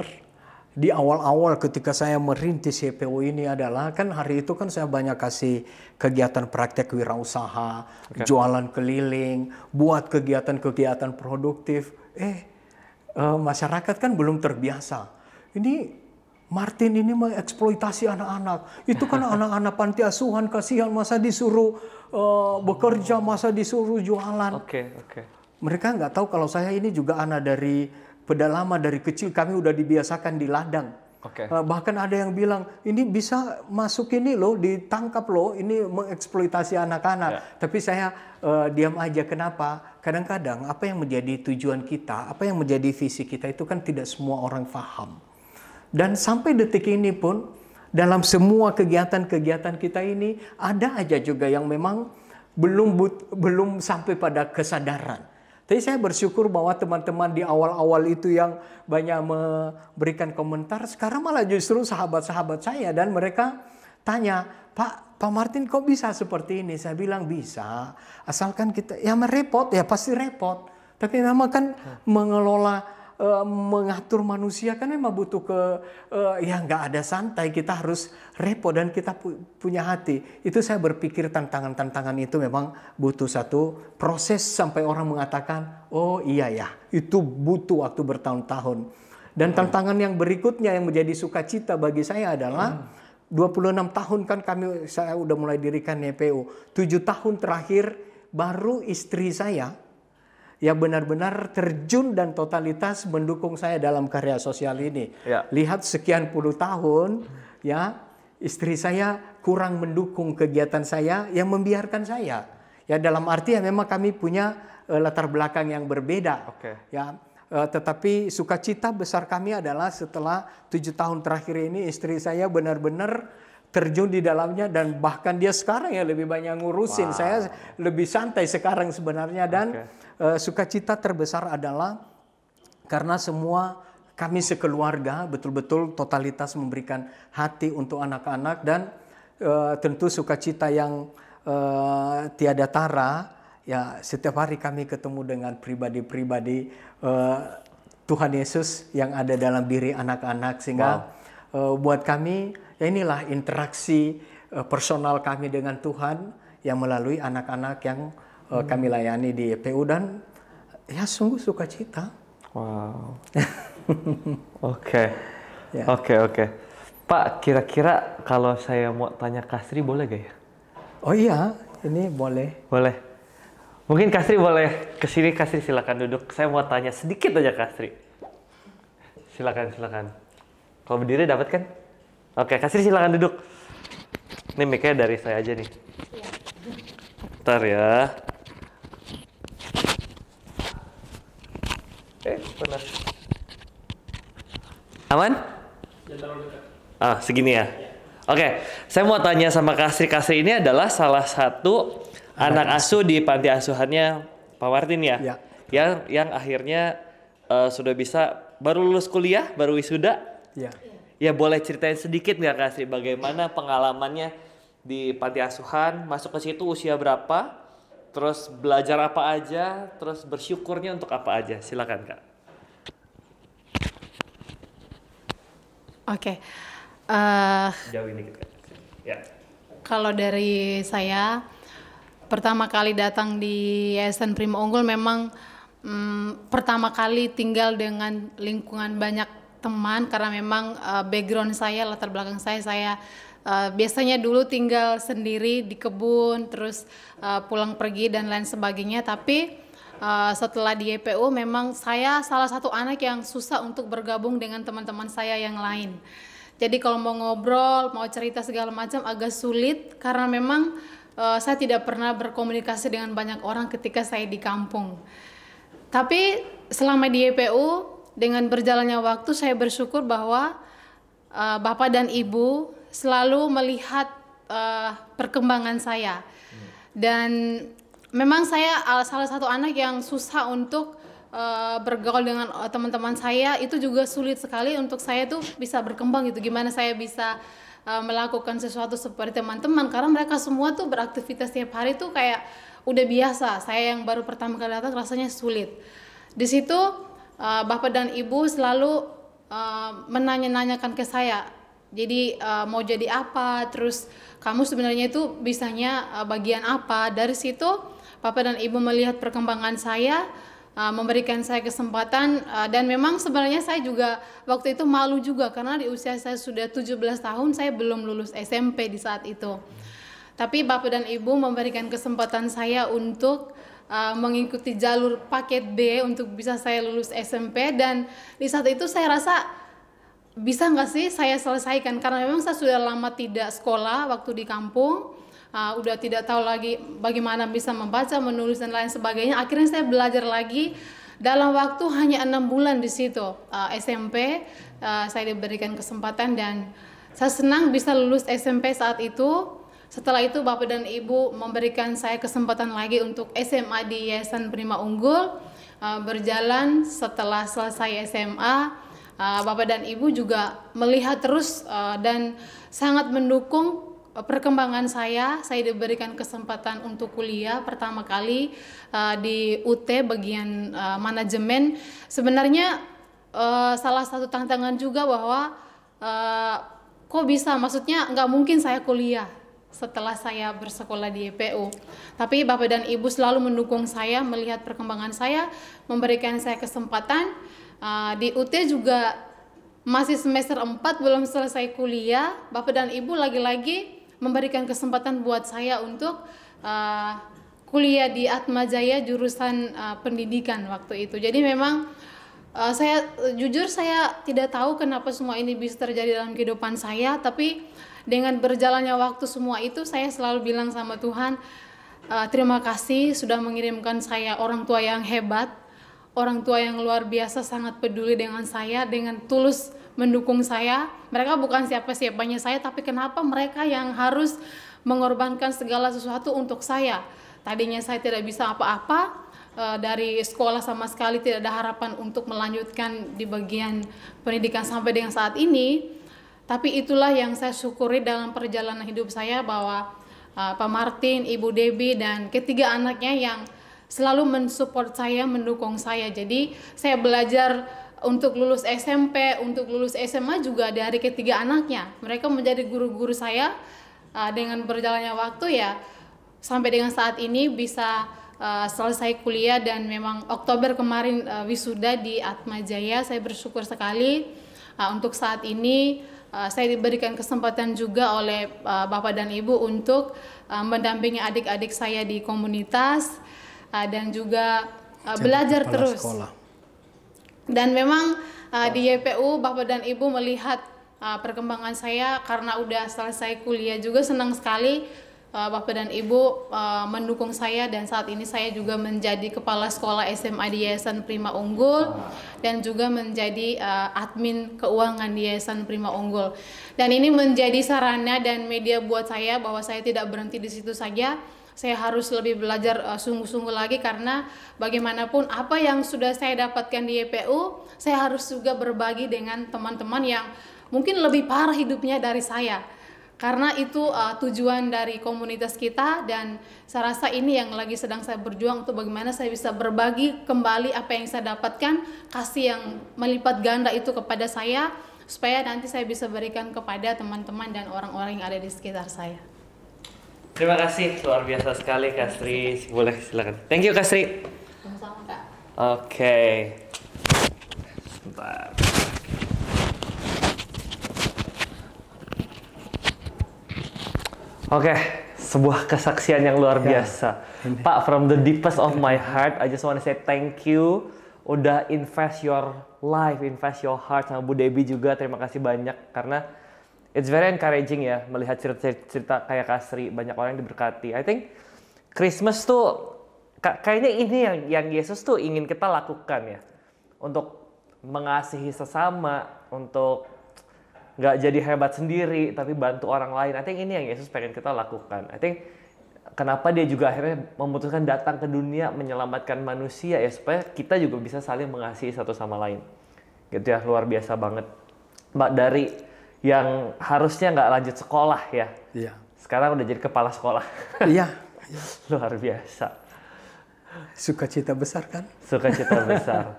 Speaker 1: di awal-awal ketika saya merintis YPO ini adalah kan hari itu kan saya banyak kasih kegiatan praktek wirausaha, jualan keliling, buat kegiatan-kegiatan produktif. Masyarakat kan belum terbiasa. Ini Martin ini mengeksploitasi anak-anak. Itu kan anak-anak panti asuhan, kasihan, masa disuruh bekerja, masa disuruh jualan. Mereka nggak tahu kalau saya ini juga anak dari pedalaman, dari kecil kami udah dibiasakan di ladang. Bahkan ada yang bilang, ini bisa masuk ini loh, ditangkap loh, ini mengeksploitasi anak-anak. Tapi saya diam aja. Kenapa? Kadang-kadang apa yang menjadi tujuan kita, apa yang menjadi visi kita itu kan tidak semua orang paham. Dan sampai detik ini pun, dalam semua kegiatan-kegiatan kita ini, ada aja juga yang memang belum sampai pada kesadaran. Tapi saya bersyukur bahwa teman-teman di awal-awal itu yang banyak memberikan komentar, sekarang malah justru sahabat-sahabat saya, dan mereka tanya, Pak Martin kok bisa seperti ini? Saya bilang bisa, asalkan kita, ya merepot, ya pasti repot. Tapi memang kan mengelola, mengatur manusia kan memang butuh ya nggak ada santai, kita harus repot dan kita punya hati. Itu saya berpikir tantangan-tantangan itu memang butuh satu proses sampai orang mengatakan, oh iya ya, itu butuh waktu bertahun-tahun. Dan tantangan yang berikutnya yang menjadi sukacita bagi saya adalah 26 tahun kan saya udah mulai dirikan YPO. 7 tahun terakhir baru istri saya yang benar-benar terjun dan totalitas mendukung saya dalam karya sosial ini. Lihat sekian puluh tahun, ya istri saya kurang mendukung kegiatan saya, yang membiarkan saya. Ya dalam arti ya memang kami punya latar belakang yang berbeda. Ya, tetapi sukacita besar kami adalah setelah 7 tahun terakhir ini istri saya benar-benar terjun di dalamnya, dan bahkan dia sekarang ya lebih banyak ngurusin. Saya lebih santai sekarang sebenarnya, dan sukacita terbesar adalah karena semua kami sekeluarga betul-betul totalitas memberikan hati untuk anak-anak, dan tentu sukacita yang tiada tara. Ya setiap hari kami ketemu dengan pribadi-pribadi Tuhan Yesus yang ada dalam diri anak-anak, sehingga buat kami ya inilah interaksi personal kami dengan Tuhan yang melalui anak-anak yang kami layani di YPU, dan ya sungguh sukacita.
Speaker 2: Oke. Pak, kira-kira kalau saya mau tanya Kasri boleh gak ya?
Speaker 1: Oh iya, ini boleh.
Speaker 2: Boleh. Mungkin Kasri boleh kesini. Kasri silakan duduk. Saya mau tanya sedikit aja Kasri. Silakan. Kalau berdiri dapat kan? Oke, Kasri silakan duduk. Ini mic-nya dari saya aja nih. Bentar ya. Benar. Aman? Segini ya. Oke, saya mau tanya sama Kasri. Kasri ini adalah salah satu anak asuh di panti asuhannya Pak Martin ya? Yang akhirnya sudah bisa, baru lulus kuliah, baru wisuda. Ya boleh ceritain sedikit nggak Kasri bagaimana pengalamannya di panti asuhan, masuk ke situ usia berapa, terus belajar apa aja, terus bersyukurnya untuk apa aja. Silakan Kak.
Speaker 3: Oke.
Speaker 2: Jauh ini Kak. Ya.
Speaker 3: Kalau dari saya, pertama kali datang di Yayasan Prima Unggul memang pertama kali tinggal dengan lingkungan banyak teman, karena memang background saya, latar belakang saya biasanya dulu tinggal sendiri di kebun, terus pulang pergi dan lain sebagainya. Tapi setelah di YPO memang saya salah satu anak yang susah untuk bergabung dengan teman-teman saya yang lain. Jadi kalau mau ngobrol, mau cerita segala macam agak sulit, karena memang saya tidak pernah berkomunikasi dengan banyak orang ketika saya di kampung. Tapi selama di YPO, dengan berjalannya waktu saya bersyukur bahwa Bapak dan Ibu selalu melihat perkembangan saya. Dan memang saya salah satu anak yang susah untuk bergaul dengan teman-teman saya. Itu juga sulit sekali untuk saya tuh bisa berkembang gitu. Gimana saya bisa melakukan sesuatu seperti teman-teman, karena mereka semua tuh beraktivitas tiap hari tuh kayak udah biasa. Saya yang baru pertama kali datang rasanya sulit. Di situ Bapak dan Ibu selalu menanya-nanyakan ke saya. Jadi mau jadi apa, terus kamu sebenarnya itu bisanya bagian apa. Dari situ Bapak dan Ibu melihat perkembangan saya, memberikan saya kesempatan, dan memang sebenarnya saya juga waktu itu malu juga karena di usia saya sudah 17 tahun saya belum lulus SMP di saat itu. Tapi Bapak dan Ibu memberikan kesempatan saya untuk mengikuti jalur paket B untuk bisa saya lulus SMP, dan di saat itu saya rasa bisa nggak sih saya selesaikan, karena memang saya sudah lama tidak sekolah waktu di kampung, udah tidak tahu lagi bagaimana bisa membaca, menulis dan lain sebagainya. Akhirnya saya belajar lagi dalam waktu hanya 6 bulan di situ SMP. Saya diberikan kesempatan dan saya senang bisa lulus SMP saat itu. Setelah itu Bapak dan Ibu memberikan saya kesempatan lagi untuk SMA di Yayasan Prima Unggul. Berjalan setelah selesai SMA, Bapak dan Ibu juga melihat terus dan sangat mendukung perkembangan saya. Saya diberikan kesempatan untuk kuliah pertama kali di UT bagian manajemen. Sebenarnya salah satu tantangan juga bahwa kok bisa, maksudnya nggak mungkin saya kuliah setelah saya bersekolah di YPU. Tapi Bapak dan Ibu selalu mendukung saya, melihat perkembangan saya, memberikan saya kesempatan. Di UT juga masih semester 4 belum selesai kuliah, Bapak dan Ibu lagi-lagi memberikan kesempatan buat saya untuk kuliah di Atmajaya jurusan pendidikan waktu itu. Jadi memang saya jujur saya tidak tahu kenapa semua ini bisa terjadi dalam kehidupan saya, tapi dengan berjalannya waktu semua itu saya selalu bilang sama Tuhan, terima kasih sudah mengirimkan saya orang tua yang hebat, orang tua yang luar biasa, sangat peduli dengan saya, dengan tulus mendukung saya. Mereka bukan siapa-siapanya saya, tapi kenapa mereka yang harus mengorbankan segala sesuatu untuk saya. Tadinya saya tidak bisa apa-apa, dari sekolah sama sekali tidak ada harapan untuk melanjutkan di bagian pendidikan sampai dengan saat ini. Tapi itulah yang saya syukuri dalam perjalanan hidup saya, bahwa Pak Martin, Ibu Debbie, dan ketiga anaknya yang selalu mensupport saya, mendukung saya. Jadi saya belajar untuk lulus SMP, untuk lulus SMA juga dari ketiga anaknya. Mereka menjadi guru-guru saya. Dengan berjalannya waktu ya sampai dengan saat ini bisa selesai kuliah, dan memang Oktober kemarin wisuda di Atmajaya. Saya bersyukur sekali. Untuk saat ini saya diberikan kesempatan juga oleh Bapak dan Ibu untuk mendampingi adik-adik saya di komunitas, dan juga belajar terus. Sekolah. Dan memang di YPU Bapak dan Ibu melihat perkembangan saya karena udah selesai kuliah juga, senang sekali Bapak dan Ibu mendukung saya, dan saat ini saya juga menjadi kepala sekolah SMA di Yayasan Prima Unggul, dan juga menjadi admin keuangan di Yayasan Prima Unggul. Dan ini menjadi sarana dan media buat saya bahwa saya tidak berhenti di situ saja. Saya harus lebih belajar sungguh-sungguh lagi, karena bagaimanapun apa yang sudah saya dapatkan di YPU, saya harus juga berbagi dengan teman-teman yang mungkin lebih parah hidupnya dari saya. Karena itu tujuan dari komunitas kita, dan saya rasa ini yang lagi sedang saya berjuang untuk bagaimana saya bisa berbagi kembali apa yang saya dapatkan, kasih yang melipat ganda itu kepada saya, supaya nanti saya bisa berikan kepada teman-teman dan orang-orang yang ada di sekitar saya.
Speaker 2: Terima kasih, luar biasa sekali Kak Sri. Boleh silakan. Thank you Kak Sri.
Speaker 3: Sama-sama Kak.
Speaker 2: Oke. Sebentar. Oke, sebuah kesaksian yang luar biasa. Pak, from the deepest of my heart, I just want to say thank you. Udah invest your life, invest your heart, sama Bu Debbie juga. Terima kasih banyak, karena it's very encouraging ya melihat cerita kayak Kak Sri, banyak orang yang diberkati. I think Christmas tuh kayaknya ini yang Yesus tuh ingin kita lakukan ya, untuk mengasihi sesama, untuk nggak jadi hebat sendiri tapi bantu orang lain. I think ini yang Yesus pengen kita lakukan. I think kenapa dia juga akhirnya memutuskan datang ke dunia menyelamatkan manusia ya, supaya kita juga bisa saling mengasihi satu sama lain. Gitu ya, luar biasa banget. Mbak, dari yang harusnya nggak lanjut sekolah ya, iya, sekarang udah jadi kepala sekolah.
Speaker 1: Iya.
Speaker 2: Luar biasa.
Speaker 1: Sukacita besar kan?
Speaker 2: Sukacita besar.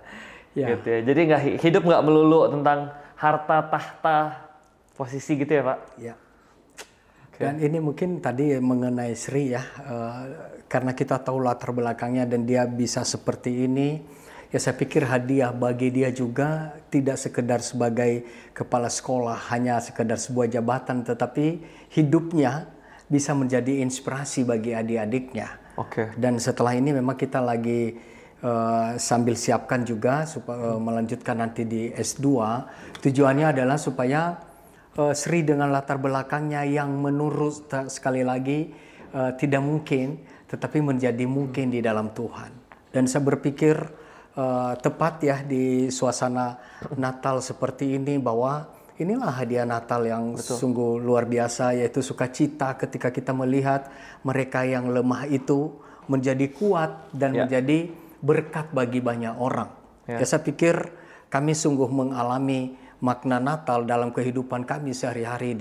Speaker 1: Ya.
Speaker 2: Gitu ya. Jadi hidup nggak melulu tentang harta tahta posisi gitu ya Pak?
Speaker 1: Ya. Dan ini mungkin tadi mengenai Sri ya, karena kita tahu latar belakangnya dan dia bisa seperti ini, ya saya pikir hadiah bagi dia juga tidak sekedar sebagai kepala sekolah, hanya sekedar sebuah jabatan, tetapi hidupnya bisa menjadi inspirasi bagi adik-adiknya.
Speaker 2: Oke.
Speaker 1: Dan setelah ini memang kita lagi sambil siapkan juga supaya melanjutkan nanti di S2. Tujuannya adalah supaya Sri dengan latar belakangnya yang menurut sekali lagi tidak mungkin, tetapi menjadi mungkin di dalam Tuhan. Dan saya berpikir tepat ya di suasana Natal seperti ini, bahwa inilah hadiah Natal yang sungguh luar biasa, yaitu sukacita ketika kita melihat mereka yang lemah itu menjadi kuat dan menjadi berkat bagi banyak orang. Ya, saya pikir kami sungguh mengalami makna Natal dalam kehidupan kami sehari-hari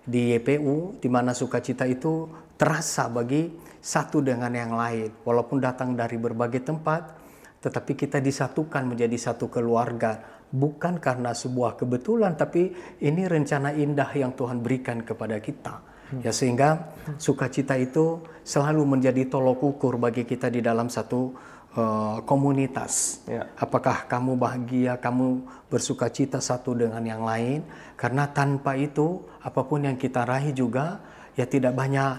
Speaker 1: di YPU, di mana sukacita itu terasa bagi satu dengan yang lain. Walaupun datang dari berbagai tempat, tetapi kita disatukan menjadi satu keluarga. Bukan karena sebuah kebetulan, tapi ini rencana indah yang Tuhan berikan kepada kita. Ya, sehingga sukacita itu selalu menjadi tolok ukur bagi kita di dalam satu komunitas. Apakah kamu bahagia, kamu bersukacita satu dengan yang lain? Karena tanpa itu apapun yang kita raih juga ya tidak banyak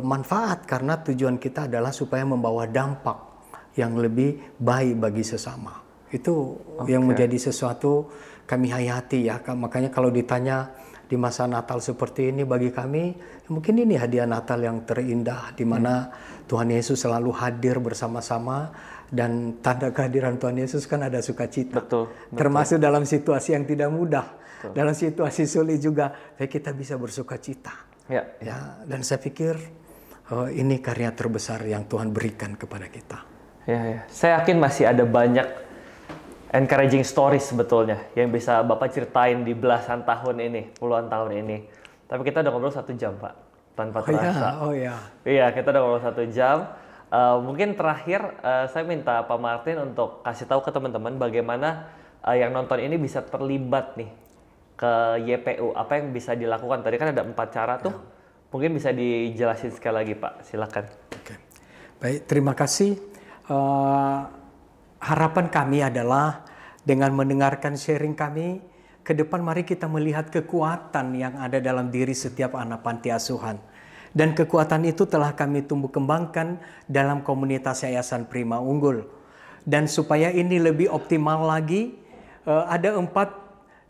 Speaker 1: manfaat, karena tujuan kita adalah supaya membawa dampak yang lebih baik bagi sesama. Itu yang menjadi sesuatu kami hayati ya. Makanya kalau ditanya di masa Natal seperti ini bagi kami, mungkin ini hadiah Natal yang terindah, di mana Tuhan Yesus selalu hadir bersama-sama, dan tanda kehadiran Tuhan Yesus kan ada sukacita.
Speaker 2: Betul.
Speaker 1: Termasuk dalam situasi yang tidak mudah, dalam situasi sulit juga, kita bisa bersukacita. Ya, dan saya pikir ini karya terbesar yang Tuhan berikan kepada kita.
Speaker 2: Ya. Saya yakin masih ada banyak encouraging stories sebetulnya yang bisa Bapak ceritain di belasan tahun ini, puluhan tahun ini. Tapi kita udah ngobrol 1 jam, Pak, tanpa terasa. Iya, kita udah ngobrol 1 jam. Mungkin terakhir saya minta Pak Martin untuk kasih tahu ke teman-teman bagaimana yang nonton ini bisa terlibat nih ke YPU. Apa yang bisa dilakukan? Tadi kan ada 4 cara tuh. Mungkin bisa dijelasin sekali lagi, Pak. Silakan.
Speaker 1: Oke. Baik, terima kasih. Harapan kami adalah dengan mendengarkan sharing kami, ke depan mari kita melihat kekuatan yang ada dalam diri setiap anak panti asuhan. Dan kekuatan itu telah kami tumbuh kembangkan dalam komunitas Yayasan Prima Unggul. Dan supaya ini lebih optimal lagi, ada 4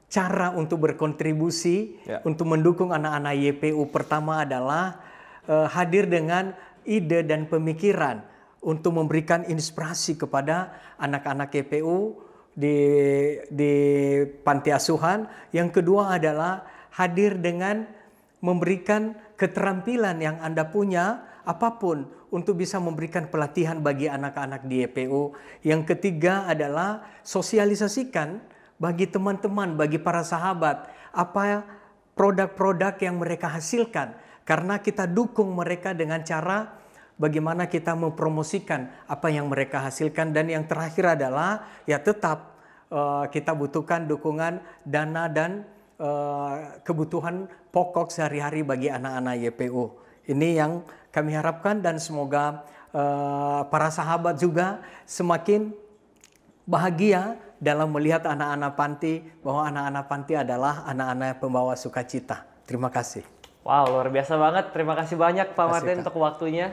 Speaker 1: cara untuk berkontribusi untuk mendukung anak-anak YPU. Pertama adalah hadir dengan ide dan pemikiran untuk memberikan inspirasi kepada anak-anak YPU di panti asuhan. Yang kedua adalah hadir dengan memberikan keterampilan yang Anda punya, apapun, untuk bisa memberikan pelatihan bagi anak-anak di YPU. Yang ketiga adalah sosialisasikan bagi teman-teman, bagi para sahabat, apa produk-produk yang mereka hasilkan. Karena kita dukung mereka dengan cara bagaimana kita mempromosikan apa yang mereka hasilkan. Dan yang terakhir adalah ya tetap kita butuhkan dukungan dana dan kebutuhan pokok sehari-hari bagi anak-anak YPU. Ini yang kami harapkan, dan semoga para sahabat juga semakin bahagia dalam melihat anak-anak panti, bahwa anak-anak panti adalah anak-anak pembawa sukacita. Terima kasih.
Speaker 2: Wow, luar biasa banget. Terima kasih banyak Pak Martin untuk waktunya.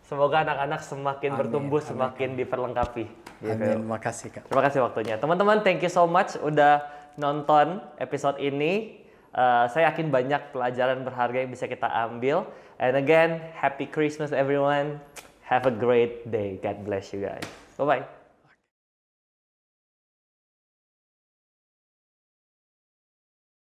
Speaker 2: Semoga anak-anak semakin bertumbuh, semakin diperlengkapi.
Speaker 1: Amin. Terima kasih, Kak.
Speaker 2: Terima kasih waktunya. Teman-teman, thank you so much udah nonton episode ini. Saya yakin banyak pelajaran berharga yang bisa kita ambil. And again, Happy Christmas everyone. Have a great day. God bless you guys. Bye-bye.